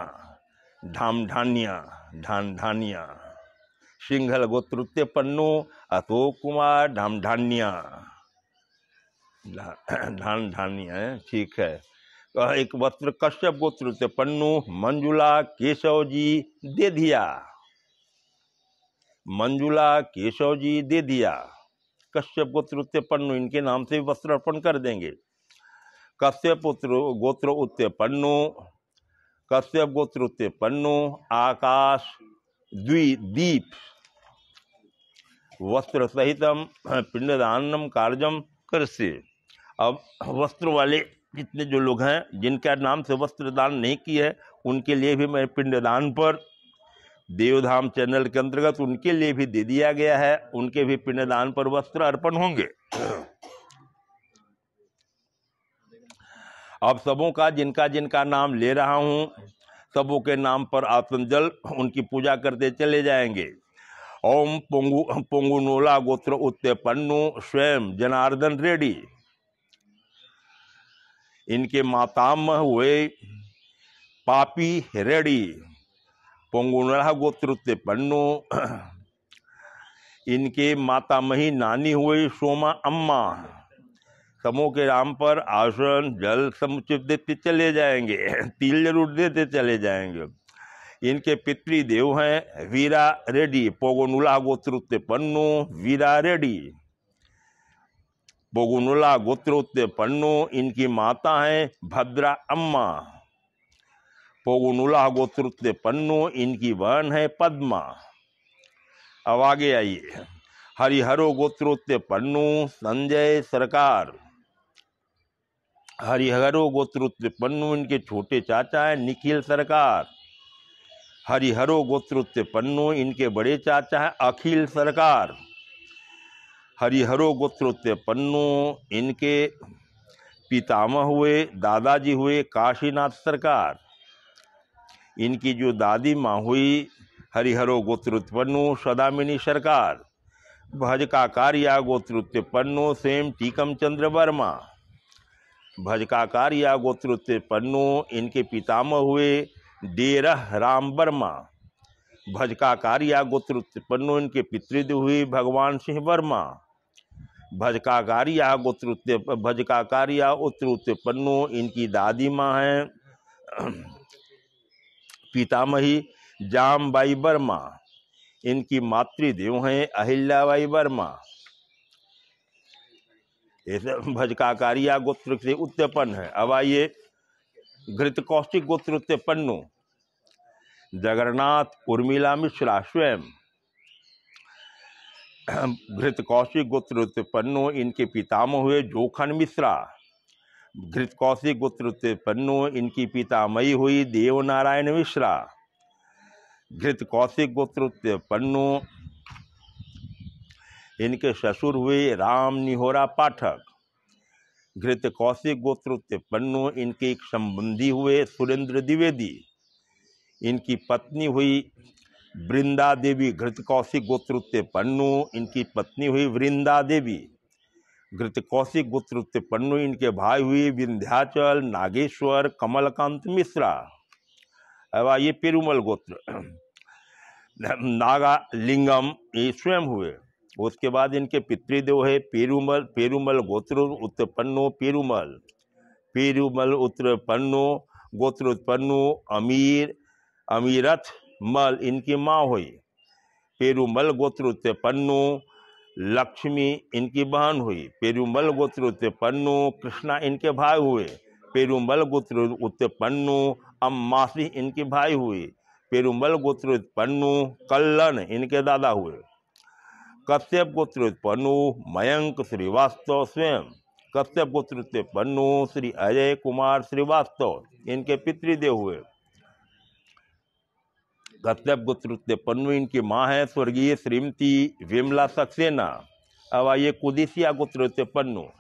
सिंघल गोत्रोत्पन्नो अशोक कुमार ढांढानिया, ठीक है। एक वस्त्र कश्यप गोत्रोत्पन्नो मंजुला केशव जी दे दिया, कश्यप गोत्रोत्पन्नो इनके नाम से वस्त्र अर्पण कर देंगे। कश्यप गोत्रोत्पन्नो आकाश द्वीप वस्त्र सहितम पिंडदानम कार्यम करसे। अब वस्त्र वाले जितने जो लोग हैं जिनका नाम से वस्त्र दान नहीं किया है, उनके लिए भी मैं पिंडदान पर देवधाम चैनल के अंतर्गत उनके लिए भी दे दिया गया है, उनके भी पिंडदान पर वस्त्र अर्पण होंगे। अब सबों का जिनका नाम ले रहा हूं, सबों के नाम पर आसन जल उनकी पूजा करते चले जाएंगे। ओम पोंगुनोला गोत्र उत्पन्नो स्वयं जनार्दन रेड्डी, इनके मातामह हुए पापी रेड्डी। पोंगुनोला गोत्र उत्पन्नो, इनके मातामही नानी हुई सोमा अम्मा। समूह के नाम पर आसन जल समुचित देते चले जाएंगे, तिल जरूर देते चले जाएंगे। इनके पितृदेव हैं वीरा रेड्डी। पोगोनुला गोत्रोत्पन्नो वीरा रेड्डी, पोगोनुला गोत्रोत्पन्नो, इनकी माता हैं भद्रा अम्मा। पोगोनुला गोत्रोत्पन्नो, इनकी बहन है पद्मा। अब आगे आइए। हरिहरो गोत्रोत्पन्नो संजय सरकार। हरिहरो गोत्रोत्पन्नो, इनके छोटे चाचा हैं निखिल सरकार। हरिहरो गोत्रोत्पन्नो, इनके बड़े चाचा हैं अखिल सरकार। हरिहरो गोत्रोत्पन्नो, इनके पितामह हुए दादाजी हुए काशीनाथ सरकार। इनकी जो दादी माँ हुई हरिहरो गोत्रोत्पन्नो सदामिनी सरकार। भजकाकार्या गोत्रोत्पन्नो सेम टीकम चंद्र वर्मा। भजकाकार्या गोत्रोत्पन्नो, इनके पितामह हुए डेरह राम वर्मा। भजकाकार्या गोत्रोत्पन्नो, इनके पितृदेव हुए भगवान सिंह वर्मा। भजकाकार्या उत्तरोत्पन्नो, इनकी दादी माँ हैं पितामही जामबाई वर्मा। इनकी मातृदेव हैं अहिल्याबाई वर्मा। भजकाकार्या गोत्र से उत्पन्न है। अब आइए घृत कौशिक गोत्र उत्पन्नो जगन्नाथ उर्मिला मिश्रा स्वयं। घृत कौशिक गोत्र उत्पन्नो, इनके पितामह हुए जोखन मिश्रा। घृत कौशिक गोत्र उत्पन्नो, इनकी पितामही हुई देवनारायण मिश्रा। घृत कौशिक गोत्र उत्पन्नो, इनके ससुर हुए राम निहोरा पाठक। घृत कौशिक गोत्र उत्पन्नो, इनके एक संबंधी हुए सुरेंद्र द्विवेदी। इनकी पत्नी हुई वृंदा देवी। घृत कौशिक गोत्र उत्पन्नो, इनकी पत्नी हुई वृंदा देवी। घृत कौशिक गोत्र उत्पन्नो, इनके भाई हुए विंध्याचल नागेश्वर कमलकांत मिश्रा। अब ये पेरुमल गोत्र। नागालिंगम ये स्वयं हुए। उसके बाद इनके पितृदेव है पेरुमल। पेरुमल गोत्र उत्पन्नो पेरुमल। पेरुमल उत्पन्नो गोत्र उत्पन्नो अमीर अमीरथ मल, इनकी माँ हुई। पेरुमल गोत्र उत्पन्नो लक्ष्मी, इनकी बहन हुई। पेरुमल गोत्र उत्पन्नो कृष्णा, इनके भाई हुए। पेरुमल गोत्र उत्पन्नो अम्मासी, इनके भाई हुए। पेरुमल गोत्र उत्पन्नो कल्लन, इनके दादा हुए। कश्यप गोत्र उत्पन्नो मयंक श्रीवास्तव स्वयं। कश्यप गोत्र उत्पन्नो श्री अजय कुमार श्रीवास्तव, इनके पितृदेव हुए। कश्यप गोत्र उत्पन्नो, इनकी माँ है स्वर्गीय श्रीमती विमला सक्सेना। अब आइए कुदिसिया गोत्र उत्पन्नो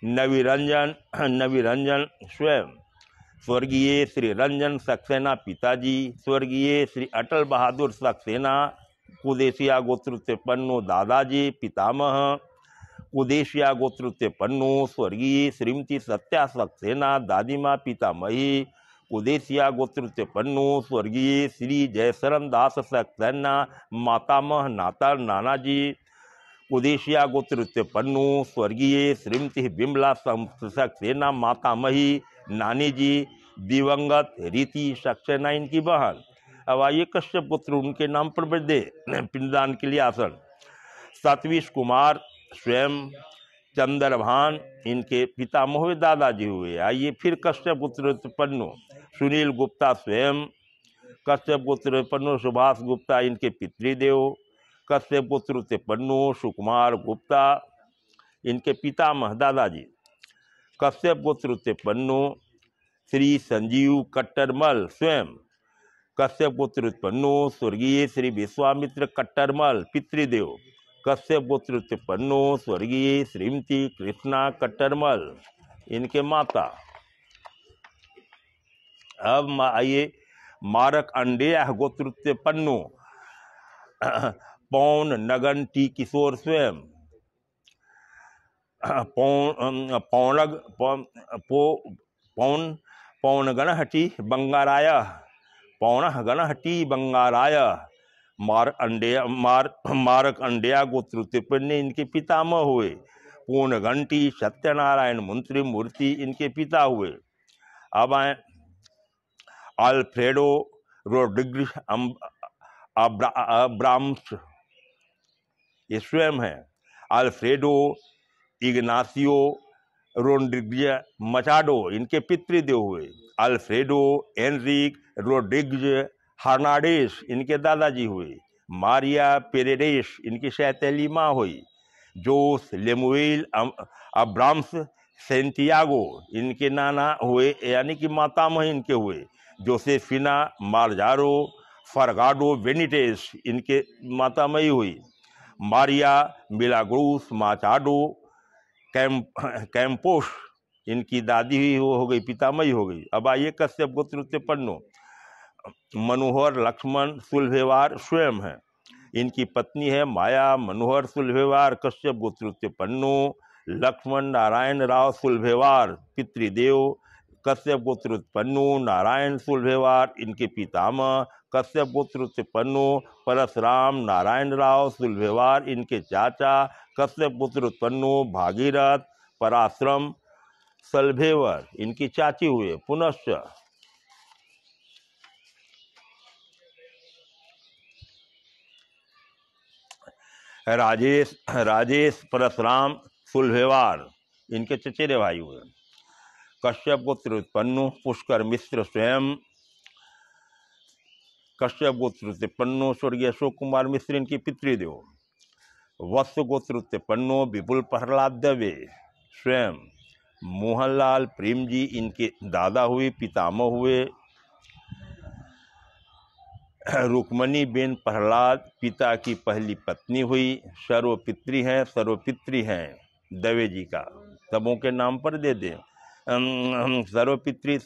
नवीरंजन स्वयं। स्वर्गीय श्री रंजन सक्सेना पिताजी। स्वर्गीय श्री अटल बहादुर सक्सेना कुदेशिया गोत्र उत्पन्नो दादाजी पितामह। कुदेशिया गोत्र उत्पन्नो स्वर्गीय श्रीमती सत्या सक्सेना दादीमा पितामही। कुदेशिया गोत्र उत्पन्नो स्वर्गीय श्री जयशरण दास सक्सेना मातामह नानाजी। कुदेशिया गोत्र उत्पन्नो स्वर्गीय श्रीमती विमला सक्सेना मातामही नानी जी। दिवंगत रीति सक्सेना इनकी बहन। अब आइए कश्यप गोत्र, उनके नाम पर दे पिंडदान के लिए आसन। सतवीश कुमार स्वयं। चंद्रभान, इनके पितामह हुए दादाजी हुए। आइए फिर कश्यप गोत्र उत्पन्नो सुनील गुप्ता स्वयं। कश्यप गोत्र उत्पन्नो सुभाष गुप्ता, इनके पितृदेव। कश्यप गोत्र उत्पन्नो सुकुमार गुप्ता, इनके पितामह दादाजी। कश्यप गोत्र उत्पन्नो श्री संजीव कट्टरमल स्वयं। कश्यप गोत्र उत्पन्नो स्वर्गीय श्री विश्वामित्र कट्टरमल पितृदेव। कश्यप गोत्र उत्पन्नो स्वर्गीय श्रीमती कृष्णा कट्टरमल, इनके माता। अब आइए मारक अंडेया गोत्र उत्पन्नो पौन नगन टी किशोर स्वयं। पौनगणहटी बंगाराय। पौनगणहटी बंगाराय मारक अंडेया गोत्र उत्पन्न, इनके पितामह हुए। पूर्णघंटी सत्यनारायण मंत्री मूर्ति, इनके पिता हुए। अब आए अल्फ्रेडो रोड्रिग्स अब्राम्स, ये स्वयं है। अल्फ्रेडो इग्नासियो रोड्रिग्स मचाडो, इनके पितृदेव हुए। अल्फ्रेडो एनरिक रोड्रिग्स हर्नांडेज, इनके दादाजी हुए। मारिया पेरेडेस, इनकी सैतेली माँ हुई। जोस लेमुएल अब्राम्स सेंटियागो, इनके नाना हुए, यानी कि मातामह इनके हुए। जोसेफिना मार्जारो फरगाडो बेनिटेस, इनके मातामही हुई। मारिया मिलाग्रोस माचाडो कैंपोस, इनकी दादी हुई हो गई, पितामही हो गई। अब आइए कश्यप गोत्र उत्पन्नो मनोहर लक्ष्मण सुलभेवार स्वयं है। इनकी पत्नी है माया मनोहर सुलभेवार। कश्यप गोत्र उत्पन्नो लक्ष्मण नारायण राव सुलभेवार पितृदेव। कश्यप गोत्र उत्पन्नो नारायण सुलभेवार, इनके पितामह। कश्यप गोत्र उत्पन्नो परशुराम नारायण राव सुलभेवार, इनके चाचा। कश्यप गोत्र उत्पन्नो भागीरथ पराश्रम सलभेवर, इनकी चाची हुए। पुनश्च राजेश परशुराम सुलभेवार, इनके चचेरे भाई हुए। कश्यप गोत्र उत्पन्नो पुष्कर मिश्र स्वयं। कश्यप गोत्र उत्पन्नो स्वर्गीय अशोक कुमार मिश्र, इनके पितृदेव। वत्स गोत्र उत्पन्नो विपुल प्रहलाद दवे स्वयं। मोहनलाल प्रेम जी इनके दादा हुए, पितामह हुए। रुक्मणी बेन प्रहलाद पिता की पहली पत्नी हुई। सर्वपित्री हैं दवे जी का, सबों के नाम पर दे दें। सर्वपित्री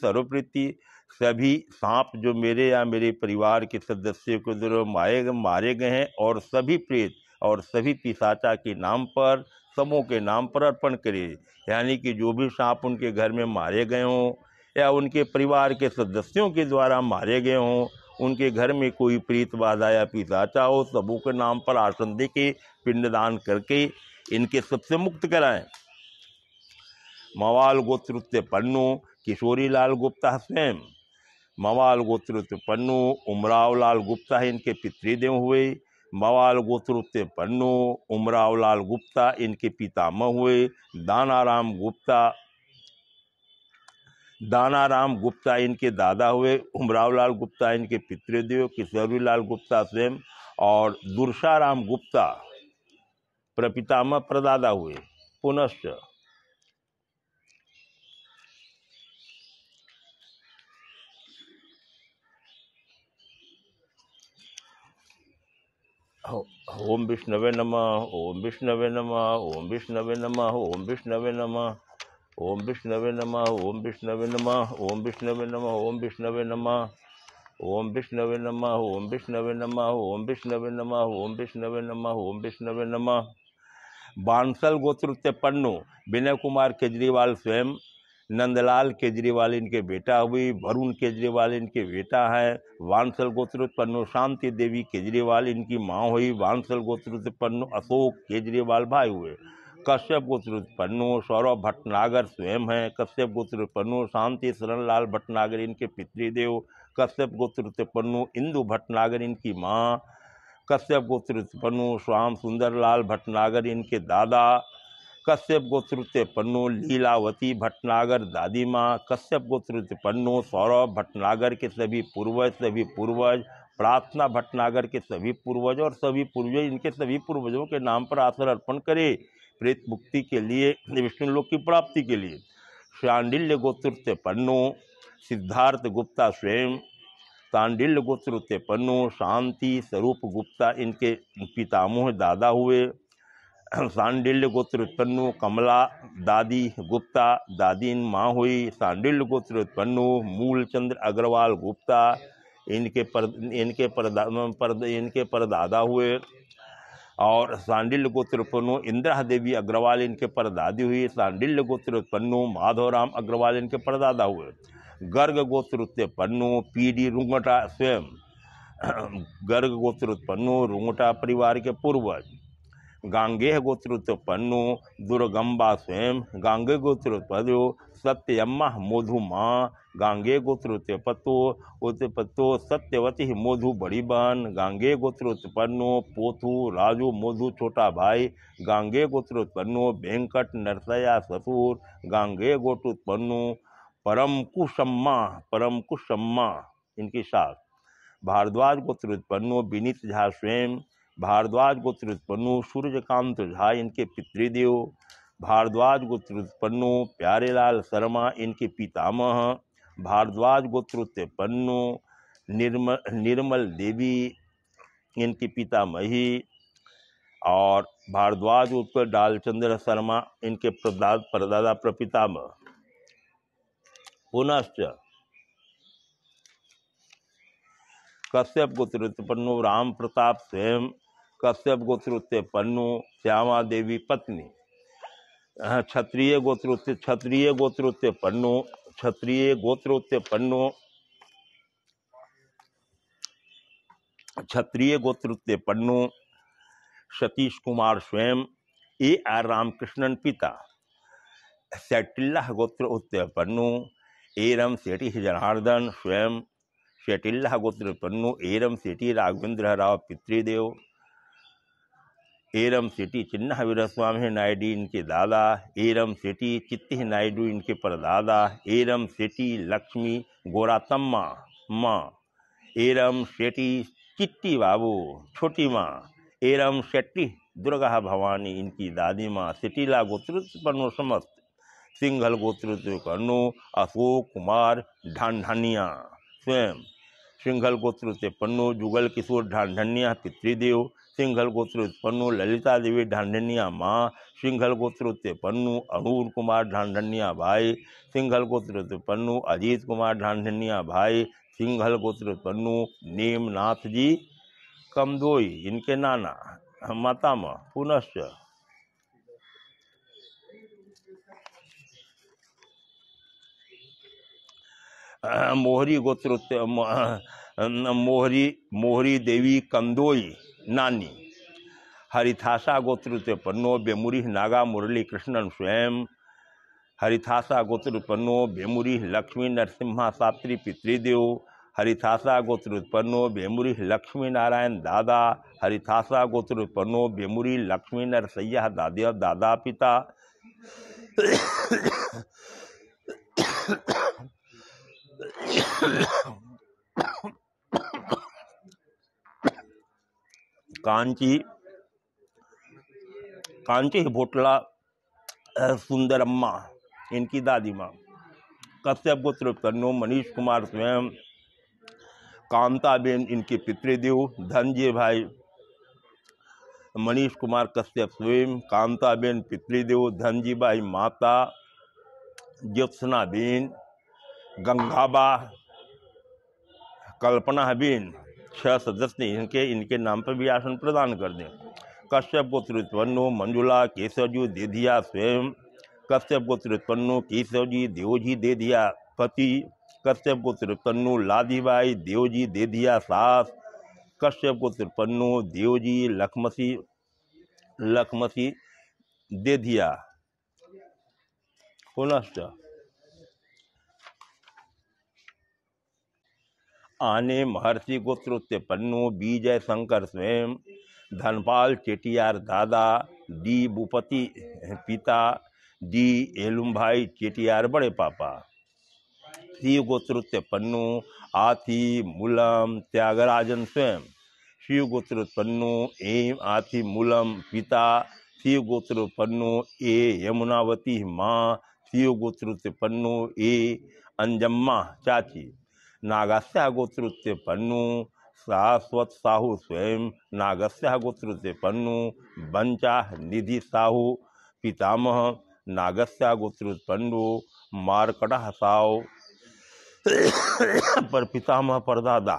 सभी सांप जो मेरे या मेरे परिवार के सदस्यों को जो मारे गए हैं, और सभी प्रेत और सभी पिशाचा के नाम पर, सबों के नाम पर अर्पण करे। यानी कि जो भी सांप उनके घर में मारे गए हों या उनके परिवार के सदस्यों के द्वारा मारे गए हों, उनके घर में कोई प्रीत बाधा या पिशाचा हो, सबों के नाम पर आसन दे के पिंडदान करके इनके सबसे मुक्त कराएं। मवाल गोत्र पन्नू किशोरी लाल गुप्ता स्वयं। मवाल गोत्र पन्नू उमराव लाल गुप्ता इनके पितृदेव हुए। मवाल गोत्र पन्नू उमराव लाल गुप्ता इनके पितामह हुए। दानाराम गुप्ता इनके दादा हुए। उमराव लाल गुप्ता इनके पितृदेव, किशोरी लाल गुप्ता स्वयं, और दुर्शाराम गुप्ता प्रपितामह प्रदादा हुए। पुनश्च ओम विष्णवे नमः, ओम विष्णवे नमः, ओम विष्णवे नमः, ओम विष्णवे नमः, ओम विष्णवे नमः, ओम विष्णवे नमः, ओम विष्णवे नमः, ओम विष्णवे नमः, ओम विष्णवे नमः, ओम विष्णवे नमः, ओम विष्णवे नमः, ओम विष्णवे नमः, ओम विष्णवे नमः। बांसल गोत्र पन्नू विनय कुमार केजरीवाल स्वयं। नंदलाल केजरीवाल इनके बेटा हुई। वरुण केजरीवाल इनके बेटा है। वांसल गोत्र पन्नू शांति देवी केजरीवाल इनकी माँ हुई। वांसल गोत्र पन्नू अशोक केजरीवाल भाई हुए। कश्यप गोत्र पन्नू सौरभ भटनागर स्वयं हैं। कश्यप गोत्र पन्नू शांति शरण लाल भटनागर इनके पितृदेव। कश्यप गोत्र पन्नू इंदु भटनागर इनकी माँ। कश्यप गोत्र पन्नू श्याम सुंदर लाल भटनागर इनके दादा। कश्यप गोत्र पन्नू लीलावती भटनागर दादी माँ। कश्यप गोत्र पन्नू सौरभ भटनागर के सभी पूर्वज, प्रार्थना भटनागर के सभी पूर्वज और सभी पूर्वज इनके सभी पूर्वजों के नाम पर आसन अर्पण करे प्रेत मुक्ति के लिए, विष्णु लोक की प्राप्ति के लिए। शांडिल्य गोत्र पन्नू सिद्धार्थ गुप्ता स्वयं। सांडिल्य गोत्र पन्नू शांति स्वरूप गुप्ता इनके पितामह दादा हुए। सांडिल्य गोत्र उत्पन्नु कमला दादी गुप्ता दादी माँ हुई। सांडिल्य गोत्र उत्पन्नु मूलचंद्र अग्रवाल गुप्ता इनके परदादा हुए। और सांडिल्य गोत्र उत्पन्नु इंदिरा देवी अग्रवाल इनके परदादी हुई। सांडिल्य गोत्र उत्पन्नु माधवराम अग्रवाल इनके परदादा हुए। गर्ग गोत्र उत्पन्नु पीडी रुंगटा स्वयं। गर्ग गोत्र उत्पन्नु रुंगटा परिवार के पूर्वज। गांगेय गोत्र उत्पन्नु दुर्गंबा स्वयं। गांगे गोत्र उत्पन्नु सत्यम्मा मोधु माँ। गांगे गोत्र उत्पत्तो सत्यवती मोधु बड़ी बहन। गांगे गोत्र उत्पन्नु पोथु राजू मोधु छोटा भाई। गांगे गोत्र उत्पन्नु वेंकट नरसया ससुर। गांगे गोत्र उत्पन्नु परम कुशम्मा इनकी सास। भारद्वाज गोत्र उत्पन्नु विनीत झा स्वयं। भारद्वाज गोत्र उत्पन्नु सूर्यकांत झा इनके पितृदेव। भारद्वाज गोत्र उत्पन्नु प्यारेलाल शर्मा इनके पितामह। भारद्वाज गोत्र उत्पन्नु निर्मल देवी इनकी पितामही। और भारद्वाज उत्तर डालचंद्र शर्मा इनके परदादा प्रपितामह। पुनश्च कश्यप गोत्र उत्पन्नु राम प्रताप स्वयं। कश्यप गोत्र उत्पन्नु श्यामा देवी पत्नी। क्षत्रिय गोत्र उत्पन्नु सतीश कुमार स्वयं। A.R. रामकृष्णन पिता। सेटिल्ला गोत्र उत्पन्नु एरम सेठी जनार्दन स्वयं। शेटिल्ला गोत्र उत्पन्नु एरम सेठी राघवेंद्र राव पितृदेव। एरम सेठी चिन्ना वीरस्वामी नायडू इनके दादा। एरम सेठी चित्ती नायडू इनके परदादा। एरम सेठी लक्ष्मी गोरातम्मा माँ। एरम सेठी चिट्टी बाबू छोटी माँ। एरम शेट्टी दुर्गा भवानी इनकी दादी माँ, सिटीला गोत्रोत्पन्नो समस्त, सिंघल गोत्रोत्पन्नो अशोक कुमार ढांढनिया स्वयं, सिंघल गोत्रोत्पन्नो जुगल किशोर ढांढनिया पितृदेव, सिंघल गोत्रोत्पन्नो ललिता देवी ढांढनिया माँ, सिंघल गोत्रोत्पन्नो अनूर कुमार ढांढनिया भाई, सिंघल गोत्रोत्पन्नो अजीत कुमार ढांढनिया भाई, सिंघल गोत्रोत्पन्नो नेमनाथ जी कमदोई इनके नाना मातामह, पुनश्च मोहरी गोत्रोत्य मोहरी देवी कंदोई नानी, हरिथासा गोत्रोत्पन्नो बेमुरी नागा मुरली कृष्णन स्वयं, हरिथासा गोत्रोत्पन्नो बेमुरी लक्ष्मी नरसिम्हा सात्री पितृदेव, हरिथासा गोत्रोत्पन्नो बेमुरी लक्ष्मी नारायण दादा, हरिथासा गोत्रोत्पन्नो बेमुरी लक्ष्मी नरसैया दादा पिता, कांची भोटला सुंदरम्मा इनकी दादी माँ, कश्यप गोत्रोत्पन्नो मनीष कुमार स्वयं, कामताबेन इनके पितृदेव, धनजी भाई मनीष कुमार कश्यप स्वयं, कामताबेन पितृदेव, धनजी भाई माता, ज्योत्सनाबेन, गंगाबा, कल्पनाबेन, 6 सदस्य इनके नाम पर भी आसन प्रदान कर दें। कश्यप गोत्रोत्पन्नो मंजुला केशवजी देधिया स्वयं, कश्यप गोत्रोत्पन्नो केशवजी देवजी देधिया पति, कश्यप गोत्रोत्पन्नो लादीबाई देवजी देधिया सास, कश्यप गोत्रोत्पन्नो देवजी लखमसी देधिया पुनश्च आने महर्षि गोत्रोत्पन्नो बीजय शंकर स्वयं, धनपाल चेटियार दादा, डी भूपति पिता, डी एलुमभाई चेटियार बड़े पापा, शिव गोत्रोत्पन्नो आथी मूलम त्यागराजन स्वयं, शिव गोत्रोत्पन्नो एम आथी मूलम पिता, शिव गोत्रोत्पन्नो ए यमुनावती माँ, शिव गोत्रोत्पन्नो ए अंजम्मा चाची, नागस्या गोत्रोत्पन्नो शाश्वत साहू स्वयं, नागस्या गोत्रोत्पन्नो बंचा निधि साहू पितामह, नागस्या गोत्रोत्पन्नो मारकड़ा साव पर पितामह परदादा,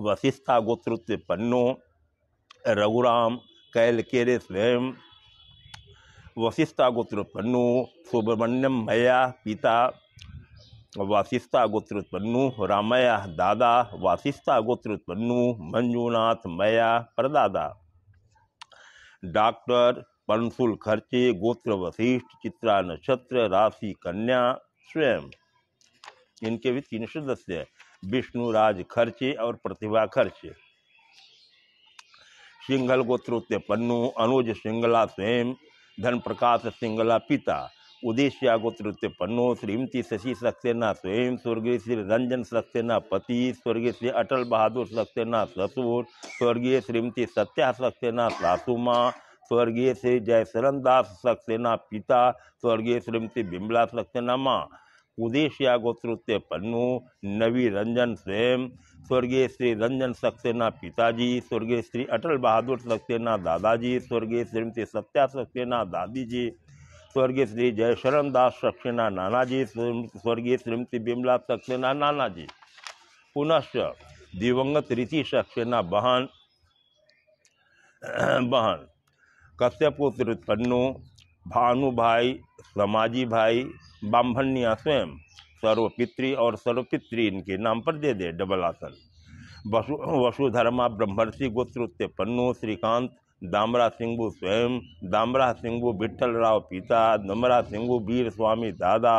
वशिष्ठा गोत्रोत्पन्नो रघुराम कैलकेरे स्वयं, वशिष्ठा गोत्रोत्पन्नो सुब्रमण्यम मया पिता, वशिष्ठा गोत्रोत्पन्नो रामया दादा, वशिष्ठा गोत्रोत्पन्नो मंजूनाथ मया परदादा, डॉक्टर पंसुल खर्चे गोत्र वशिष्ठ, चित्रा नक्षत्र राशि कन्या स्वयं, इनके भी 3 सदस्य हैं, विष्णुराज खर्चे और प्रतिभा खर्चे, सिंघल गोत्रोत्पन्नो अनुज सिंगला स्वयं, धन प्रकाश सिंगला पिता, उदेश्या गोत्रोत्पन्नो श्रीमती शशि सक्सेना स्वयं, स्वर्गीय श्री रंजन सक्सेना पति, स्वर्गीय श्री अटल बहादुर सक्सेना ससुर, स्वर्गीय श्रीमती सत्या सक्सेना सासू माँ, स्वर्गीय श्री जयशरण दास सक्सेना पिता, स्वर्गीय श्रीमती बिमला सक्सेना माँ, उदेश्या गोत्रोत्पन्नो नवी रंजन स्वयं, स्वर्गीय श्री रंजन सक्सेना पिताजी, स्वर्गीय श्री अटल बहादुर सक्सेना दादाजी, स्वर्गीय श्रीमती सत्या सक्सेना दादी जी, स्वर्गीय श्री जयशरण दास सक्सेना नाना जी, स्वर्गीय श्रीमती बिमला सक्सेना नाना जी, पुनश्च दिवंगत ऋषि सक्सेना बहन कश्यप गोत्रोत्पन्नो भानुभाई समाजी भाई बाम्भनिया स्वयं, सर्वपित्री और सर्वपित्री इनके नाम पर दे दे डबल आसन, वसुधर्मा ब्रह्मर्षि गोत्रोत्पन्नो श्रीकांत दामरा सिंगू स्वयं, दामरा सिंगू विठल राव पिता, दमरा सिंगू वीर स्वामी दादा,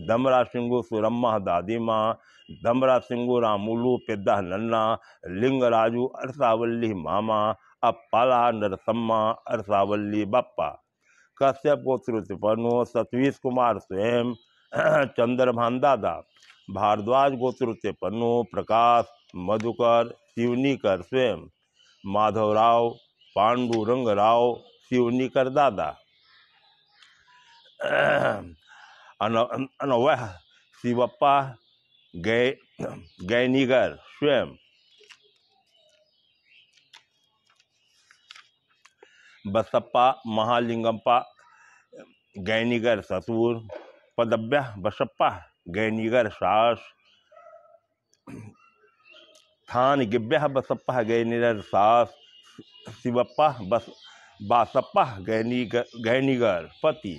दमरा सिंगू सुरम्मा दादी माँ, दमरा सिंगू रामुलू पेद्दा नन्ना, लिंगराजू अरसावल्ली मामा, अप्पाला नरसम्मा अरसावल्ली बप्पा, कश्यप गोत्रोत्पन्नो सतवीश कुमार स्वयं, चंद्रभान दादा, भारद्वाज गोत्रोत्पन्नो प्रकाश मधुकर शिवनीकर स्वयं, माधवराव पांडुरंग राव शिवनीकर दादा, अनवय शिवप्पा गैनीगर स्वयं, बसप्पा महालिंगप्पा गैनीगर ससुर, पदभ्य बसप्पा गैनीगर सास, थान गिब्य बसप्पा गैनीगर सास, शिवप्पा बासप्पा गैनीगर पति,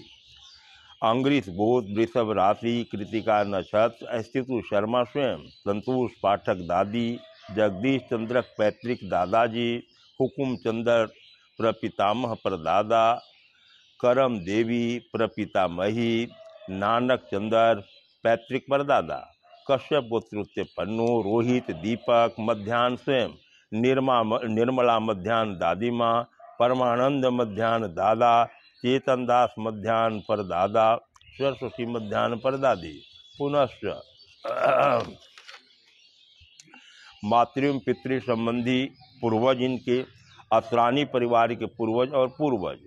अंग्रीश गोत्र वृषभ राशि कृतिका नक्षत्र, स्थितु शर्मा स्वयं, संतोष पाठक दादी, जगदीश चंद्र पैतृक दादाजी, हुकुम चंद्र प्रपितामह परदादा, करम देवी प्रपितामही, नानक चंद्र पैतृक परदादा, कश्यप गोत्र पन्नू, रोहित दीपक मध्यान्ह स्वयं, निर्मला मध्यान्ह दादी माँ, परमानंद मध्यान्ह दादा, चेतन दास मध्यान्ह परदादा, सरस्वती मध्यान्ह परदादी। पुनश्च मातृ पितृ संबंधी पूर्वज, इनके असरानी परिवार के पूर्वज और पूर्वज,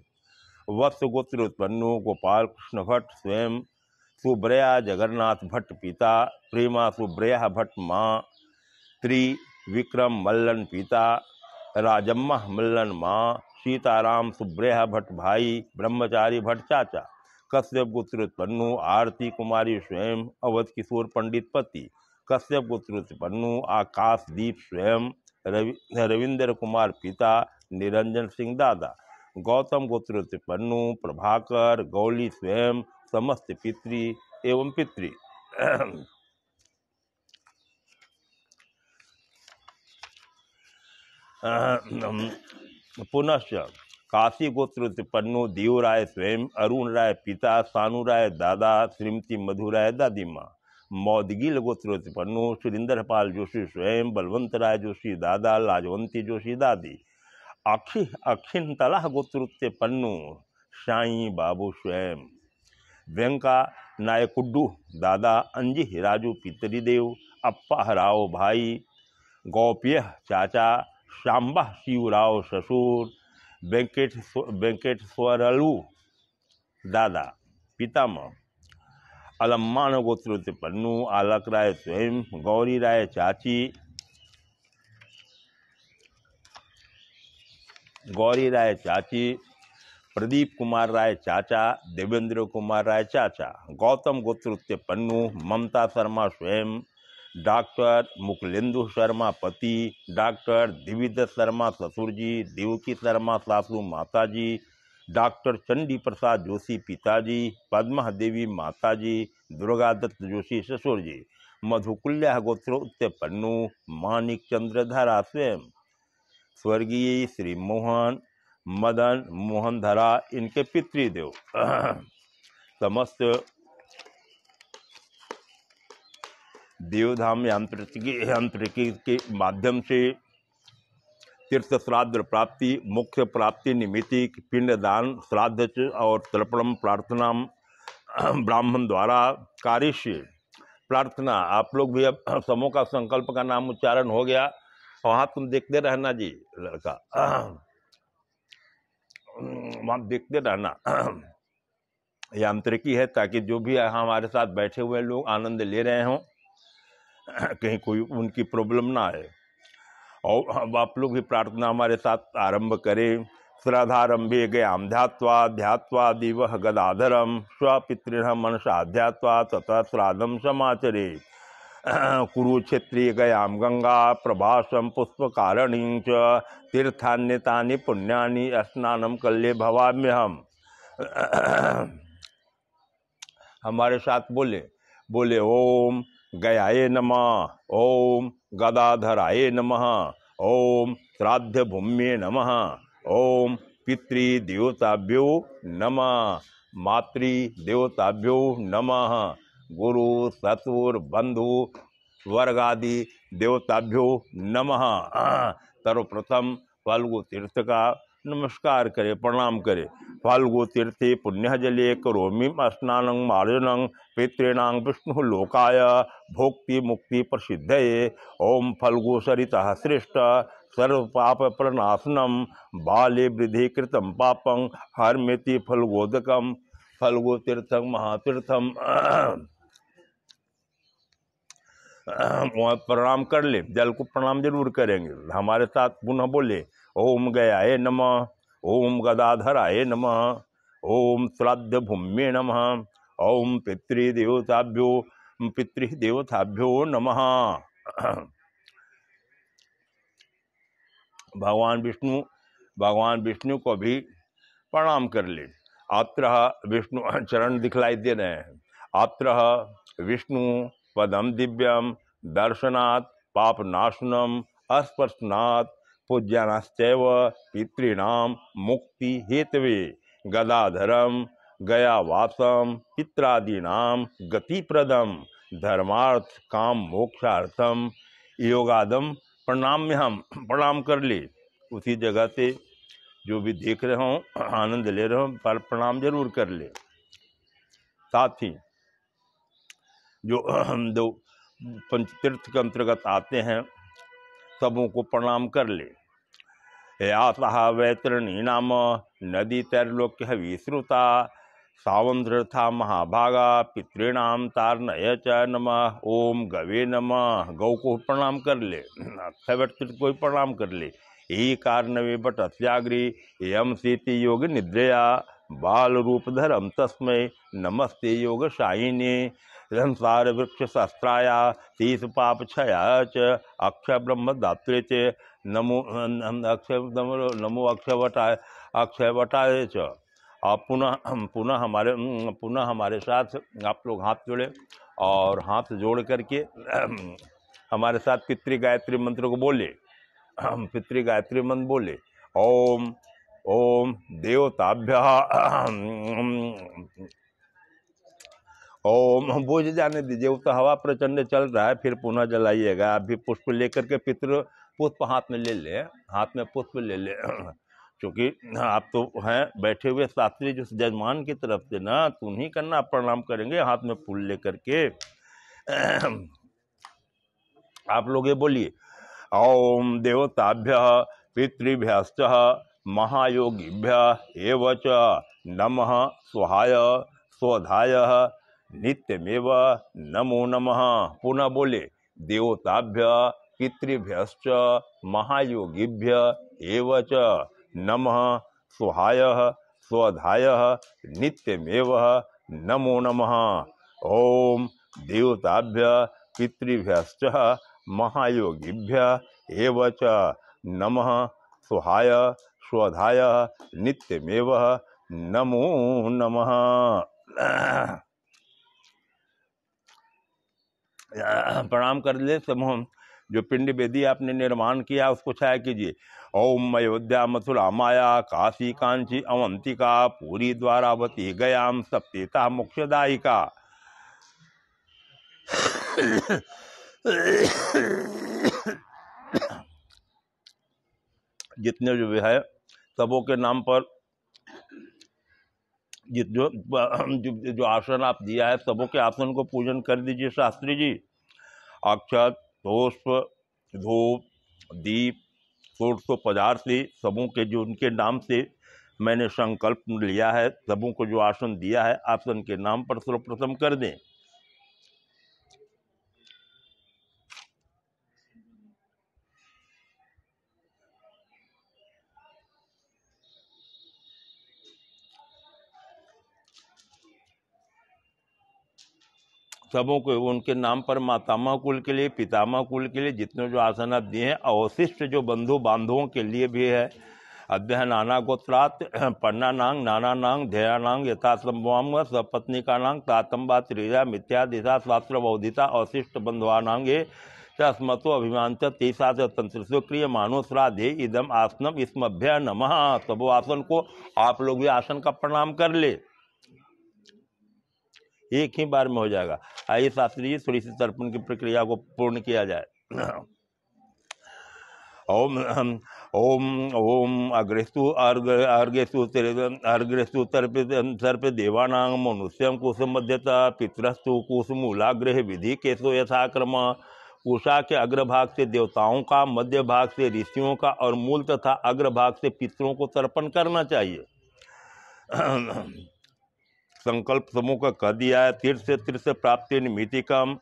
वत्स गोत्र उत्पन्नो गोपाल कृष्ण भट्ट स्वयं, सुब्रया जगन्नाथ भट्ट पिता, प्रेमा सुब्रया भट्ट माँ, त्रिविक्रम मल्लन पिता, राजम्मा मल्लन माँ, सीताराम सुब्रया भट्ट भाई, ब्रह्मचारी भट्ट चाचा, कश्यप गोत्र उत्पन्नो आरती कुमारी स्वयं, अवध किशोर पंडित पति, कश्यप गोत्र उत्पन्नो आकाशदीप स्वयं, रविंद्र कुमार पिता, निरंजन सिंह दादा, गौतम गोत्र उत्पन्नो प्रभाकर गौली स्वयं, समस्त पितृ एवं पितृ। पुनश्च काशी गोत्र उत्पन्नो देवराय स्वयं, अरुण राय पिता, सानू राय दादा, श्रीमती मधु राय दादी माँ, मौदगिल गोत्र उत्पन्नो सुरेंद्र पाल जोशी स्वयं, बलवंत राय जोशी दादा, लाजवंती जोशी दादी, अक्षिंतला गोत्र पन्नू साई बाबू स्वयं, वेंका नायकुड्डू दादा, अंजी राजू पितृदेव, अप्पा राव भाई, गौप्य चाचा, शांबा शिवराव ससुर, वेंकटेश्वरलू दादा पितामह, अलम्मान गोत्र पन्नू आलक राय स्वयं, गौरी राय चाची, प्रदीप कुमार राय चाचा, देवेंद्र कुमार राय चाचा, गौतम गोत्र पन्नू ममता शर्मा स्वयं, डॉक्टर मुकुलेंदु शर्मा पति, डॉक्टर दिव्यदत्त शर्मा ससुर जी, देवकी शर्मा सासू माताजी, डॉक्टर चंडी प्रसाद जोशी पिताजी, पद्मा देवी माताजी, दुर्गादत्त जोशी ससुर जी, मधुकुल्या गोत्र पन्नू मानिक चंद्र धरा स्वयं, स्वर्गीय श्री मोहन मदन मोहन धरा इनके पितृदेव। समस्त देवधाम यांत्रिकी के माध्यम से तीर्थ श्राद्ध प्राप्ति, मोक्ष प्राप्ति निमित्त पिंडदान श्राद्ध और तर्पणम प्रार्थना ब्राह्मण द्वारा कार्य से प्रार्थना। आप लोग भी अब समूह का संकल्प का नाम उच्चारण हो गया, वहाँ तुम देखते रहना जी, लड़का वहाँ देखते रहना। यांत्रिकी है ताकि जो भी हमारे साथ बैठे हुए लोग आनंद ले रहे हों, कहीं कोई उनकी प्रॉब्लम ना आए। और अब आप लोग भी प्रार्थना हमारे साथ आरंभ करें। श्रद्धारंभे गयाम ध्यात्वा दिव गदाधरम स्वपितृ मनसा ध्यात्वा तथा श्राद्धम समाचरे। कुरुक्षेत्रे गयाम गंगा प्रभासम पुष्पकारिणी च तीर्थान्यतानि पुण्यानि स्नानम कल्ले भवाम्यहम। हमारे साथ बोले ओम गयाये नमः, ओम गदाधराये नमः, ओम श्राद्ध भूम्ये नमः, ओम पितृदेवताभ्यो नमः, मातृदेवताभ्यो नमः, गुरु ससुर बंधु वर्गादि देवताभ्यो नमः। सर्वप्रथम फाल्गु तीर्थ का नमस्कार करें, प्रणाम करें। फाल्गुतीर्थे पुण्यजले करोमि स्नानं मार्जनं पितॄणां विष्णु लोकाय भोक्ति मुक्ति प्रसिद्धये। ओम फल्गु सरितः सृष्ट सर्व पाप प्रणाशनम बाले वृद्धि कृतं पापं हरमेति फल्गोदकम। फल्गु तीर्थम महातीर्थम। वहाँ प्रणाम कर ले, जल को प्रणाम जरूर करेंगे। हमारे साथ पुनः बोले ओम गयाय नमः, ओम गदाधराय नमः, ओम श्राद्ध भूम्ये नमः, ओम पितृदेवताभ्यो नमः। भगवान विष्णु को भी प्रणाम कर ले। अत्र विष्णु चरण दिखलाई दे रहे हैं। अत्र विष्णु पदम दिव्यम दर्शनात् पापनाशनम स्पर्शनात् पूज्यानाश्चैव पितॄणां मुक्ति हेतवे गदाधरम गयावासम पित्रादीनां गतिप्रदम धर्मार्थ काम मोक्षार्थम योगादम प्रणाम्यहम। प्रणाम कर ले। उसी जगह से जो भी देख रहे हो, आनंद ले रहे हो, पर प्रणाम जरूर कर ले। साथ ही जो पंचतीर्थ के अंतर्गत आते हैं सबों को प्रणाम कर ले। आसहा वैतरणी नाम नदी तैर्लोक्य विश्रुता सावंद्रथा महाभागा पितॄणाम तारणय च नमः। ओम गवे नमः। गौ को प्रणाम कर ले। तीर्थ को प्रणाम कर ले। यही कारणवे बट अत्याग्री यम सीति योग निद्रया बाल रूपधरम तस्मै नमस्ते योग शायिने। संसार वृक्ष शस्त्राया तीस पाप छया च अक्षय ब्रह्म दात्रे च नमो अक्षय वटाय च। आप पुनः हमारे साथ आप लोग हाथ जोड़े और हाथ जोड़ करके हमारे साथ पितृ गायत्री मंत्र को बोले। पितृ गायत्री मंत्र बोले। ओम ओम देवताभ्यः ओम। बुझ जाने दीजिए, वो तो हवा प्रचंड चल रहा है, फिर पुनः जलाइएगा। आप भी पुष्प लेकर के पितृ पुष्प हाथ में ले ले, हाथ में पुष्प ले ले। क्योंकि आप तो हैं बैठे हुए शास्त्री जो जजमान की तरफ से ना, तो उन्हीं करना प्रणाम करेंगे हाथ में फूल लेकर के। आप लोग ये बोलिए ओम देवताभ्यः पितृभ्यश्च महायोगिभ्यः एव च नमः स्वाहाय स्वधाय नित्यमेव नमो नमः। पुनः बोले देवताभ्य पितृभ्यश्च महायोगिभ्य एव च नमः स्वाहाय स्वधाय नित्यमेव नमो नमः। ओम देवताभ्य पितृभ्यश्च महायोगिभ्य एव च नमः स्वाहाय स्वधाय नित्यमेव नमो नमः। प्रणाम कर ले समूह। जो पिंड वेदी आपने निर्माण किया उसको छाया कीजिए। ओम अयोध्या मथुरा माया काशी कांची अवंतिका पूरी द्वारावती गयाम सप्तेता मोक्षदायिका। जितने जो भी है सबों के नाम पर जो आसन आप दिया है सबों के आसन को पूजन कर दीजिए शास्त्री जी। अक्षत पुष्प धूप दीप 150 से सबों के जो उनके नाम से मैंने संकल्प लिया है, सबों को जो आसन दिया है आसन के नाम पर सर्वप्रथम कर दें। सबों को उनके नाम पर मातामह कुल के लिए पितामह कुल के लिए जितने जो आसन आप दिए हैं, अवशिष्ट जो बंधु बांधवों के लिए भी है। अद्य नाना गोत्रात पन्ना नांग नाना नांग धेया नांग यथा संभवाम सपत्नी का नांग तातंबा त्रिजा मिथ्या दिशा शास्त्र बौद्धिता अवशिष्ट बंधुआ नांगे चस्मतो अभिमान तेसा तंत्र क्रिय मानो श्राद्धे इदम आसनम इसमभ्य नमः। सब आसन को आप लोग भी आसन का प्रणाम कर ले, एक ही बार में हो जाएगा। आइए शास्त्री जी थोड़ी सी तर्पण की प्रक्रिया को पूर्ण किया जाए। ओम ओम ओम अग्रेस्तु अर्घेस्तु सर्प देवानां मनुष्यं कुसुमध्यता पितरस्तु कुसुमूलाग्रह विधि केशो यथाक्रम। कुशा के अग्रभाग से देवताओं का, मध्य भाग से ऋषियों का और मूल तथा अग्रभाग से पितरों को तर्पण करना चाहिए। संकल्प समूह का कह दिया है। तीर्थ प्राप्ति निमित्तिकम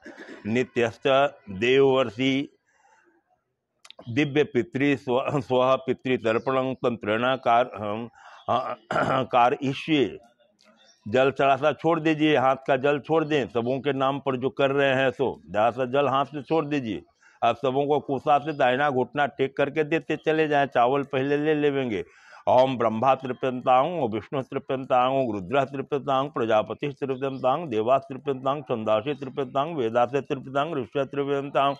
नित्यश्च देववर्षि दिव्य पितृ स्व पितृतर्पण तंत्रणा कार ईश्वर। जल चढ़ासा छोड़ दीजिए, हाथ का जल छोड़ दें। सबों के नाम पर जो कर रहे हैं सो जरा सा जल हाथ से छोड़ दीजिए। आप सबों को कुशा से दाहिना घुटना टेक करके देते चले जाएं। चावल पहले ले लेंगे। ओम ब्रह्मा तृप्यंतांग, विष्णु तृप्यंतांग, रुद्र तृप्यंतांग, प्रजापति तृप्यंतांग, देवास तृप्यंतांग, छंदासी तृप्यंतांग, वेदास तृप्यंतांग, ऋष्य तृप्यंतांग।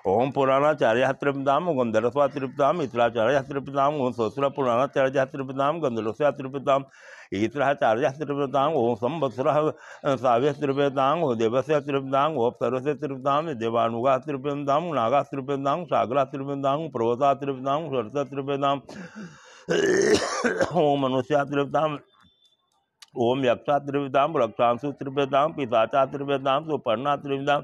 ओम पुराणाचार्य तृप्यताम, गंधर्वा तृप्यताम, इतराचार्य तृप्यताम, ओम सहस्र पुराणाचार्य तृप्यताम, गंधर्वस्या तृप्यताम, इतराचार्य तृप्यताम, ओम संवत्सरः साव्य तृप्यताम, ओम देवस्य तृप्यताम, ओम सर्वस्य तृप्यताम, देवानुगा तृप्यताम, नागा तृप्यताम, सागरा तृप्यताम, पर्वता तृप्यताम, सरस तृप्यताम, ओम मनुष्या तृप्यताम, ओम यक्षा तृप्यताम, रक्षांशु तृप्यताम, पिशाचा तृप्यताम, सुपर्णा तृप्यताम,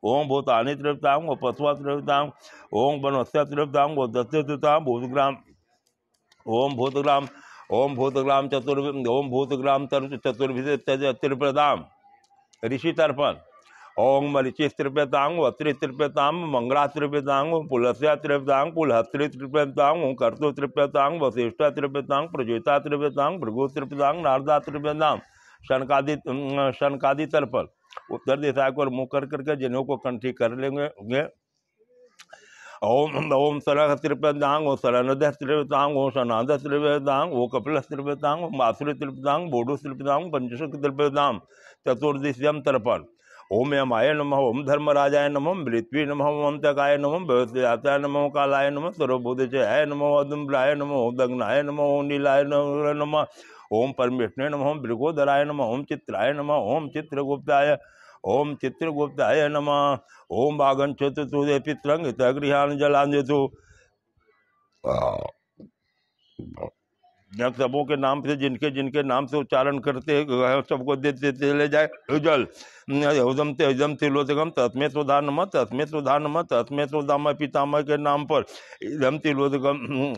ओम भूतानि तृप्तांग, ओम पशुआ तृप्तांग, ओम वनस्या तृप्तांग, ओम दस्ते तृप्तांग, भूतग्राम, ओम भूतग्राम, ओम भूतग्राम ओम भूतग्राम चतुर्भिद तृप्यताम, ऋषि तर्पण। ओम मरीचि तृप्यतांग, अत्रि तृप्यतांग, मंगला तृप्यतांग, पुलस्या तृप्यतांग, पुलहत्रि तृप्यतांग, ओम कर्तु तृप्यतांग, वशिष्ठ तृप्यतांग, प्रज्वता तृप्यतांग, भृगु तृप्यतांग, नारदा तृप्यतांग, शनकादि तर्पण। उत्तर दिशा को मुँह कर करके जिन्हों को कंठी कर लेंगे। ओम ओम सरह तृप्यतांग, ओम सरनद तृप्यतांग, ओम सनाद तृप्यतांग, ओम कपिल तृप्यतांग, ओम आसुरी तृप्यतांग, बोडु तृप्यतांग, पंचशक तृप्यतांग, चतुर्दिश्यम तर्पण। ओम यमाय नमः, ओम धर्मराजाय नमः, मृत्वे नमः, ओम तकाय नमः, व्यवसाय नमः, कालाय नमः, सर्वभूतजयाय नमः, अदुम्बराय नमः, ओम दग्नाय नमः, ओम नीलाय नमः, ओम परमेष्णे नमः, ओम भृगोदराय नमः, ओम चित्राय नमः, ओम चित्रगुप्ताय, ओम चित्रगुप्ताय नमः, ओम वागंचतुदे पितरंग हितगृहान जलांजतु। जब सबों के नाम से जिनके जिनके नाम से उच्चारण करते हैं सबको देते चले जाए जल। इदम तिलोदकम तस्मै स्वधा नमः, तस्मै स्वधा नमः, तस्मै स्वधामय पितामह के नाम पर इदम तिलोदकम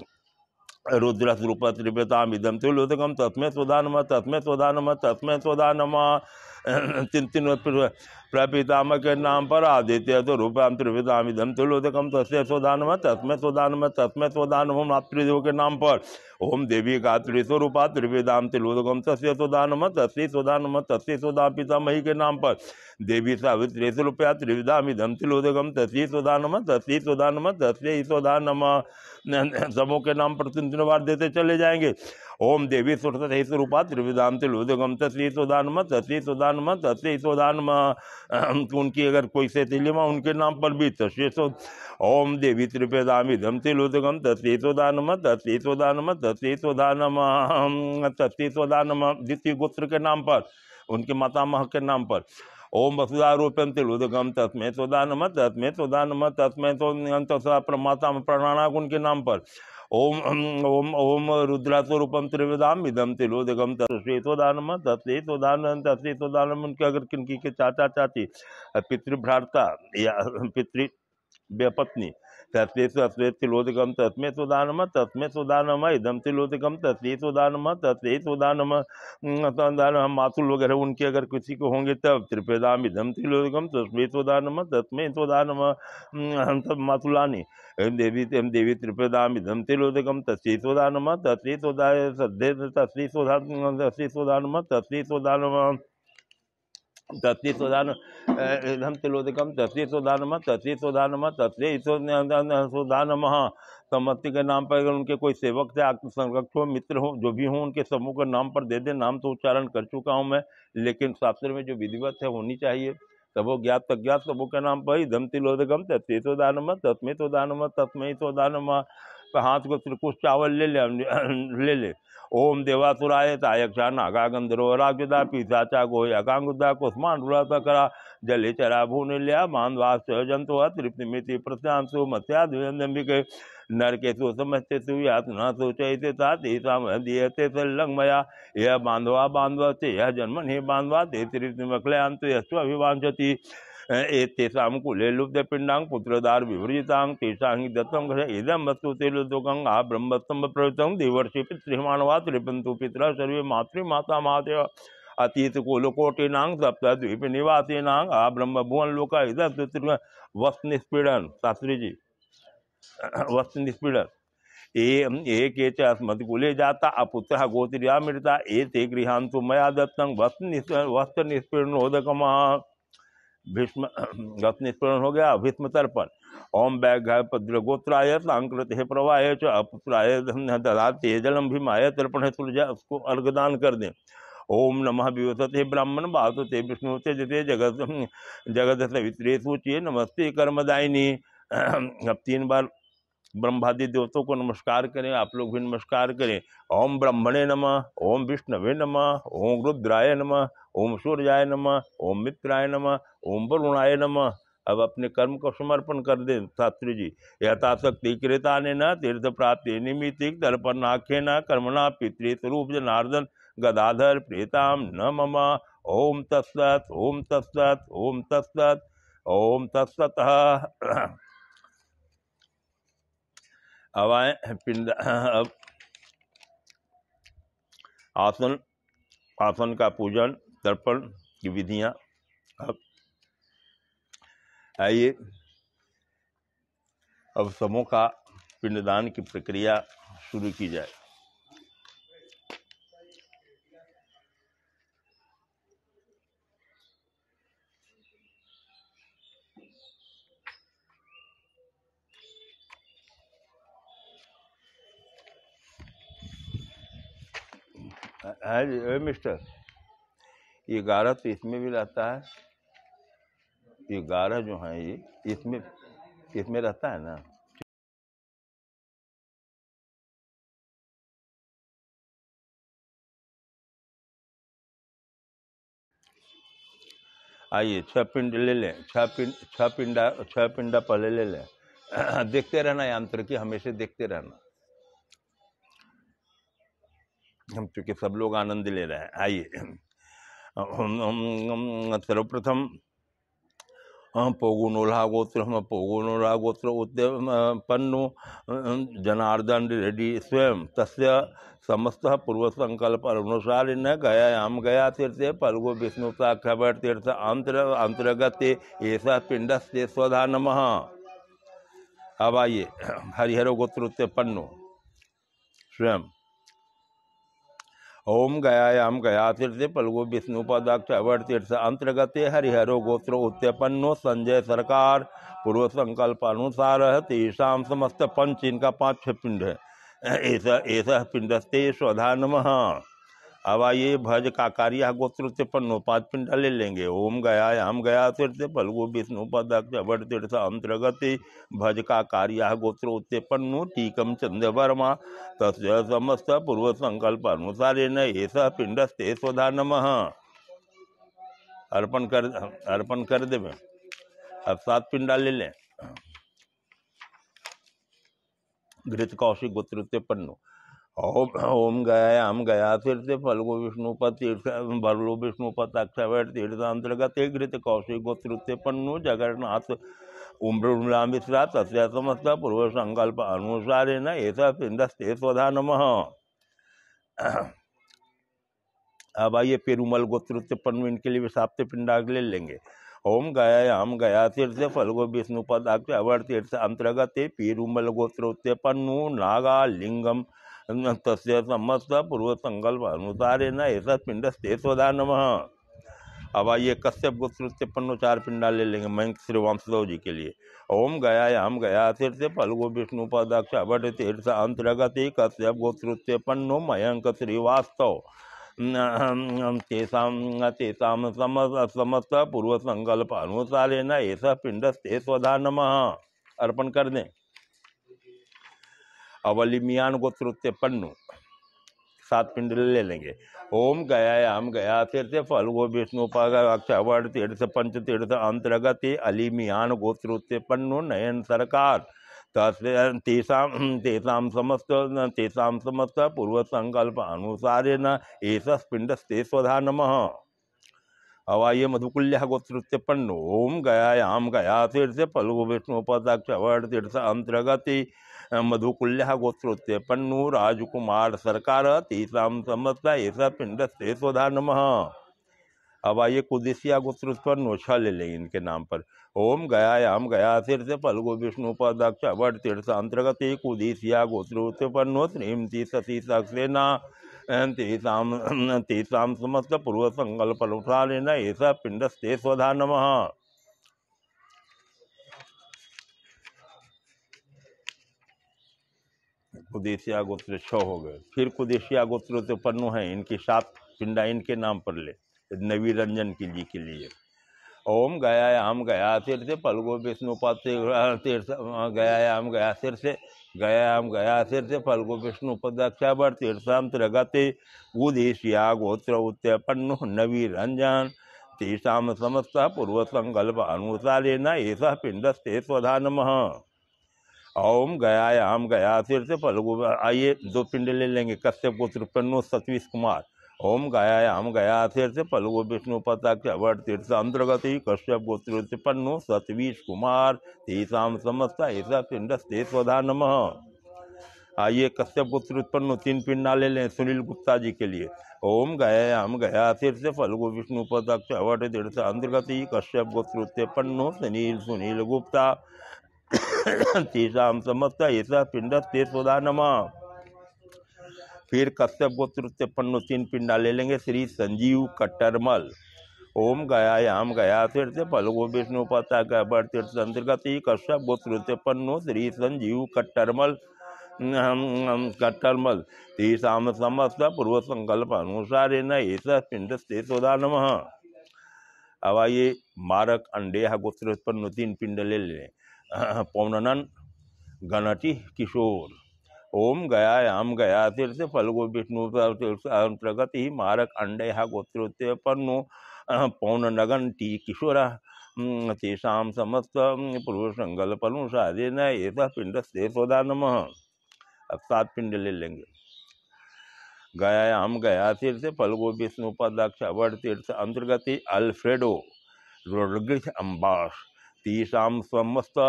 रुद्र रूप त्रिप्यताम, इदम तिलोदकम तस्मै स्वधा नमः, तस्मै स्वधा नमः, तस्मै स्वधा नमः। तीन प्रपितामह के नाम पर आदित्य तो रूपाम त्रिपिताम, इदम तिलोदकम तस्मै स्वधा नमः, तस्मै स्वधा नमः, तस्मै स्वधा नमः। मातृदेव के नाम पर ओम देवी का त्रिस्वरूपा त्रिवेदाम तिलोदकम तस्मै स्वधा नमः, तस्मै स्वधा नमः, तस्मै स्वधा। पितामही के नाम पर देवी सावित्री स्वरूपया त्रिविधाम, इदम तिलोदकम तस्मै स्वधा नमः, तस्मै स्वधा नमः, तस्मै स्वधा नमः। सबों के नाम पर तीन बार देते चले जाएंगे। ओम देवी सरस्वती स्वरूपा त्रिविधाम तिलोदकम तस्मै स्वधा नमः, तस्मै स्वधा नमः, तस्मै स्वधा नमः। उनकी अगर कोई से तिलिमा उनके नाम पर भी तस्मै ओम देवी त्रिपेदाम, इदम तिलोदकम तस्मै स्वधा नमः, तस्मै स्वधा नमः, तस्मै स्वधा नमः, तस्मै स्वधा नमः। द्वितीय गोत्र के नाम पर उनके मातामह के नाम पर ओम वसुधारूपम तिलोदकम तस्मै स्वधा नमः, तस्मै स्वधा नमः, तस्मै माता प्रणानाक उनके नाम पर ओम ओम ओम रुद्रास्वरूपम त्रिविधाम, इदम तिलोदकम तस्मै स्वधा नमः, तस्मै स्वधा नमः, तस्मै स्वधा नमः। उनके अगर किनकी के चाचा चाची पितृभ्राता या पितृ व्यपत्नी तस्मै तस्मै तिलोदकम तस्मै स्वधा नमः, तस्मै स्वधा नमः, इदम तिलोदकम तस्मै स्वधा नमः, तस्मै स्वधा नमः। मातुल वगैरह उनके अगर किसी को होंगे तब त्रिपेदाम, इदम तिलोदकम तस्मै स्वधा नमः, तस्मै स्वधा नमः। हम सब मातुलानी देवी देवी त्रिपेदाम, इदम तिलोदकम तस्मै स्वधा नमः, तस्मै स्वधा तस्मै स्वधा तस्मै स्वधा नमः, तस्मै स्वधा नमः, तस्मै स्वधा इदम तिलोदकम तस्मै स्वधा नमः, तस्मै स्वधा नमः, तस्मै स्वधा नमः। सम्मति के नाम पर अगर उनके कोई सेवक से आत्मसंरक्षक हो, मित्र हो, जो भी हो, उनके समूह के नाम पर दे दे। नाम तो उच्चारण कर चुका हूँ मैं, लेकिन शास्त्र में जो विधिवत है होनी चाहिए। सबो ज्ञात अज्ञात सबों के नाम पर इदम तिलोदकम तस्मै स्वधा नमः, तस्मै स्वधा नमः, तस्मै स्वधा नमः। हाथ को त्रिकुश चावल ले ले। ओम देवासुराय तायक्षा नागा गंधर्व राजदा पिशाचा गोय अकांगुदा कुष्मान करा जले चरा भूनिल्या मानवास जंतु तृप्तिमिति प्रशांसु मत्स्याद्विके नरकेषु समस्तेषु यातना शोचयते ता तेषां दीयते सल्लङ्मया यह बान्धवा बान्धव ते यह जन्मनि बान्धवा ते त्रिमक्लयांत यस्व अभिवाञ्छति एतेषां कुले लुब्धपिण्डां पुत्रदार विवृजितां तेषां हि दत्तं घट इदं वस्तु ते लुब्धकं आ ब्रह्मस्तंभ प्रवृत्तं देवर्षि पितृमानवा त्रिपन्तु पितरः सर्वे मातृमाता मातय अतीत कुलकोटिनां सप्तद्वीप निवासिनां आ ब्रह्म भुवन लोक इदं वस्त्र निष्पीड़न शास्त्री जी वस्त्र निष्पीड़न एक अस्मत्कुले जाता अपुत्रः गोत्र्या मृता एते गृहान्तु मया दत्तं वस्त्र निष्पीड़नोदकम् भीष्म वस्त्र निष्पीड़न हो गया। भीष्म तर्पण ओम वैघ्य पद्रगोत्राय सांकृत प्रवाय च अपुत्राय ददाते जलम भीमाय तर्पण तुलजा उसको अर्घदान कर दें। ओम नमः विवसते ब्राह्मण बासुते विष्णुते जते जगत जगत सवित्रे सूचिए नमस्ते कर्मदायिनी। अब 3 बार ब्रह्मादि देवताओं को नमस्कार करें, आप लोग भी नमस्कार करें। ओम ब्रह्मणे नमः, ओम विष्णवे नमः, ओम रुद्राय नमः, ओम सूर्याय नमः, ओम मित्राय नमः, ओम वरुणाय नमः। अब अपने कर्म को समर्पण कर दें शास्त्री जी। यथाशक्ति कृता ने न तीर्थ प्राप्ति निमित्तिक तर्पणाख्य न कर्मणा पितृस्वरूप जनार्दन गदाधर प्रेताम न मम। ओम तत्सत ओम तत्सत ओम तत्सत ओम तत्सत। अब आए पिंड। अब आसन का पूजन तर्पण की विधियां। अब आइए अब समूह का पिंडदान की प्रक्रिया शुरू की जाए। मिस्टर, ये 11 तो इसमें भी रहता है, ये 11 जो है ये इसमें रहता है ना। आइए 6 पिंड ले लें, 6 पिंडा पहले ले लें। देखते रहना यंत्र की, हमेशा देखते रहना, हम चूंकि सब लोग आनंद ले रहे हैं। आइए सर्वप्रथम पोगुनोला गोत्र उत्पन्नो जनार्दन रेड्डी स्वयं तस्य समस्त पूर्व संकल्प अनुसार न गयायाम गया तीर्थ पलगो विष्णु खबर तीर्थ अंतर्गत ऐसा पिंडस्ते स्वधा नमः। अब आइए हरिहरो गोत्र उत्पन्नो स्वयं ओम गयायाम गया तीर्थ पलगो विष्णु पदाक्ष अवर तीर्थ अंतर्गत हरिहरो गोत्र उत्पन्नो संजय सरकार पूर्व संकल्प अनुसार तेषां समस्त पंच, इनका 5-6 पिंड है। ऐसा पिंडस्ते स्वधा नमः। अब आइए भज काकारिया गोत्र उत्पन्नो 5 पिंडा ले लेंगे। ओम गयायाम गया तीर्थ पलगो विष्णु पदाक्ष अवर तीर्थ अंतर्गत भज काकारिया गोत्र उत्पन्नो टीकम चंद्र वर्मा तस्य समस्त पूर्व संकल्प अनुसार ऐसा पिंडस्ते स्वधा नमः। अर्पण कर दे। अब 7 पिंडा ले लें। घृत कौशिक गोत्र उत्पन्नो ओम गयायाम गया तीर्थ फलगो विष्णुपद तीर्थ बरलो विष्णुपद अक्षर तीर्थ अंतर्गत घृत कौशिक गोत्र उत्पन्नो जगन्नाथ उम्रला मिश्रा तस्य समस्त पूर्व संकल्प अनुसार ऐसा पिंडस्ते स्वधा नमः। अब आइए पेरुमल गोत्र उत्पन्न, इनके लिए भी 7 पिंडा ले लेंगे। ओम गयायाम गया तीर्थ फलगो विष्णुपद अवर तीर्थ अंतर्गत पेरुमल गोत्र उत्पन्नो नागा लिंगम तस्य समस्त पूर्व संकल्प अनुसार ऐसा पिंडस्ते स्वधा नमः। अब आइए कश्यप गोत्र उत्पन्नो 4 पिंडा ले लेंगे मयंक श्री वामसदेव जी के लिए। ओम गयायाम गया तीर्थ फलगो विष्णुपद अवर तीर्थ अंतर्गत कश्यप गोत्र उत्पन्नो मयंक श्रीवास्तव तेषां समस्त पूर्व संकल्प अनुसार ऐसा पिंडस्ते स्वधा नमः। अर्पण कर दें। अवलिमियान गोत्र उत्पन्नो 7 पिंड ले लेंगे। ओम गयायाम गया तीर्थ फलगो विष्णुपद अक्षर तीर्थ पंच तीर्थ अंतर्गत अलिमियान गोत्र उत्पन्नो नयन सरकार तेषां समस्त पूर्वसंकल्प अनुसारेण एष पिंडस्ते स्वधा नमः। अब आइए मधुकुल्य गोत्रोत्पन्न ओम गयायाम गया तीर्थ फल्गु विष्णुपदाक्ष अवर तीर्थ अंतर्गत मधुकुल्य गोत्रोत्पन्नो राजकुमार सरकार तीसराम समस्त ऐसा पिंडस्ते स्वधा नमः। अब आइए कुदिसिया गोत्रोत्पन्न छह ले लेंगे इनके नाम पर। ओम गयायाम गया तीर्थ फल्गु विष्णुपदाक्ष अवर तीर्थ अंतर्गत कुदिसिया गोत्रोत्पन्नो श्रीमती सती सक्सेना तेषां समस्त पूर्व संकल्प अनुसारेण ऐसा पिंडस्ते स्वधा नमः। कुदेशिया गोत्र 6 हो गए। फिर कुदेशिया गोत्र उत्पन्न है, इनकी 7 पिंडा इनके नाम पर ले नवी रंजन की जी के लिए। ओम गयायाम गया तीर्थ फल्गु विष्णुपद तीर्थ गयायाम गया तीर्थ गयायाम गया तीर्थ फल्गु विष्णुपदक्षावर तीर्थांतर्गत उदेशिया गोत्र उत्पन्न नवी रंजन तेषां समस्त पूर्व संकल्प अनुसारेण ऐसा पिंडस्ते स्वधा नमः। ओम गयायाम गया तीर्थ फल्गु आइए 2 पिंड ले लेंगे। कश्यप गोत्र उत्पन्न सतीश कुमार। ओम गयायाम गया तीर्थ फल्गु विष्णुपदाक्ष अवर तीर्थ अंतर्गत कश्यप गोत्र उत्पन्न सतवीश कुमार तेषां समस्त ऐसा पिंडस्ते स्वधा नमः। आइए कश्यप गोत्र उत्पन्न 3 पिंडा ले लें सुनील गुप्ता जी के लिए। ओम गयायाम गया तीर्थ फल्गु विष्णुपदाक्ष अवर तीर्थ अंतर्गत कश्यप गोत्र उत्पन्न सुनील गुप्ता तेषां समस्त ऐसा पिंडस्ते स्वधा नमः। फिर कश्यप गोत्र उत्पन्न 3 पिंडा ले लेंगे श्री संजीव कट्टरमल। ओम गयायाम गया तीर्थ फल्गु विष्णुपदाक्ष अवर तीर्थ अंतर्गत कश्यप गोत्र उत्पन्न श्री संजीव कट्टरमल तेषां समस्त पूर्व संकल्प अनुसारेण ऐसा पिंडस्ते स्वधा नमः। अब आइए मारक अंडेहा गोत्र उत्पन्न 3 पिंड ले लें। पौननन गणति किशोर। ओम गयायाम गया तीर्थ फल्गु विष्णु अंतर्गत ही मारक अंडेहा गोत्रोत्पन्नो पौननगन टी किशोर तेषां समस्त पूर्व संकल्प अनुसारेण ऐसा पिंडस्ते स्वधा नमः। अब 7 पिंड ले लेंगे। गयायाम गया तीर्थ फल्गु विष्णुपदाक्ष अवर तीर्थ अंतर्गत अल्फ्रेडो रोड्रिग्स अम्बास तेषां समस्त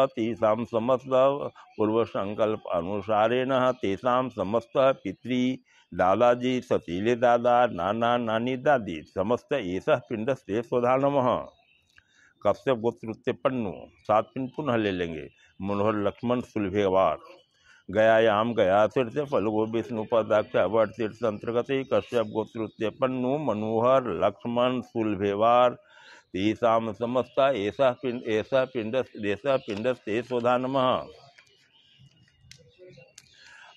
पूर्व संकल्प अनुसारेण तेषां समस्त पितृ दादाजी सतीले दादा नाना नानी दादी समस्त ऐसा पिंडस्ते स्वधा नमः। कश्यप गोत्र उत्पन्नो 7 पिंड पुनः ले लेंगे। मनोहर लक्ष्मण सुलभेवार। गयायाम गया तीर्थ फल्गु विष्णुपदाक्ष अवर तीर्थ अंतर्गत कश्यप गोत्र उत्पन्नो मनोहर लक्ष्मण सुलभेवार तेषां समस्त ऐसा पिंडस्ते स्वधा नमः।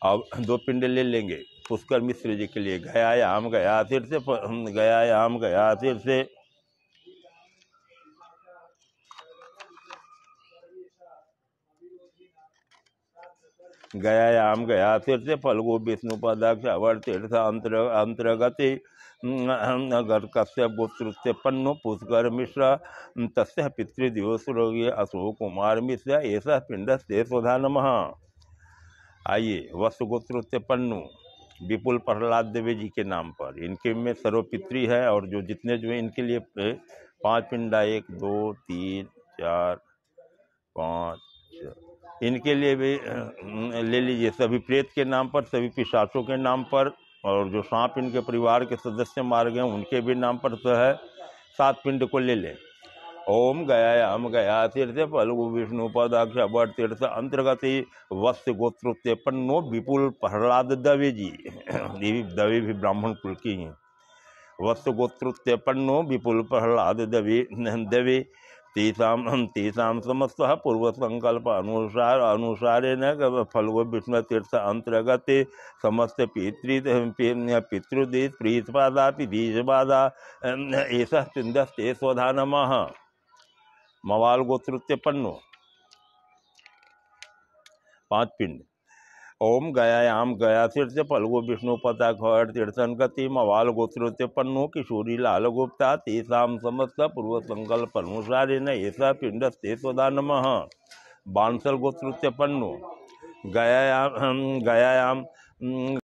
अब 2 पिंड ले लेंगे पुष्कर मिश्र जी के लिए। गयायाम गया तीर्थ गयायाम गया तीर्थ गयायाम गया तीर्थ फल्गु विष्णुपदाक्ष अवर तीर्थ अंतर्गत कश्यप गोत्र उत्पन्नो पुष्कर मिश्र तस्य पितृदिवसरोगी अशोक कुमार मिश्र ऐसा पिंडस्ते स्वधा नमः। आइए वत्स गोत्र उत्पन्नो विपुल प्रहलाद देवी जी के नाम पर, इनके में सर्वपितृ है और जो जितने जो इनके लिए 5 पिंडा 1 2 3 4 5 इनके लिए भी ले लीजिए। सभी प्रेत के नाम पर, सभी पिशाचों के नाम पर और जो सांप इनके परिवार के सदस्य मार गए उनके भी नाम पर तो है। 7 पिंड को ले लें। ओम गयायाम गया तीर्थ फल्गु विष्णुपदाक्ष अवर तीर्थ अंतर्गत वत्स गोत्र उत्पन्नो विपुल प्रहलाद दवे जी ये दवे भी ब्राह्मण कुल की हैं। वत्स गोत्र उत्पन्नो विपुल प्रहलाद दवे तेषां समस्त पूर्व संकल्प अनुसारेण फल्गु विष्णु तीर्थ अंतर्गत समस्त पितृदेश प्रीतपादा बीजपादा ऐसा पिंडस्ते स्वधा नमः। मवाल गोत्र उत्पन्नो 5 पिंड। ओम गयायाम गया तीर्थ फल्गु विष्णुपदाक्ष अवर तीर्थंगति मवाल गोत्र उत्पन्नो किशोरी लाल गुप्ता तेषां समस्त पूर्व संकल्प अनुसारेण ऐसा पिंडस्ते स्वधा नमः। बांसल गोत्रोच्चपन्नो गयायाम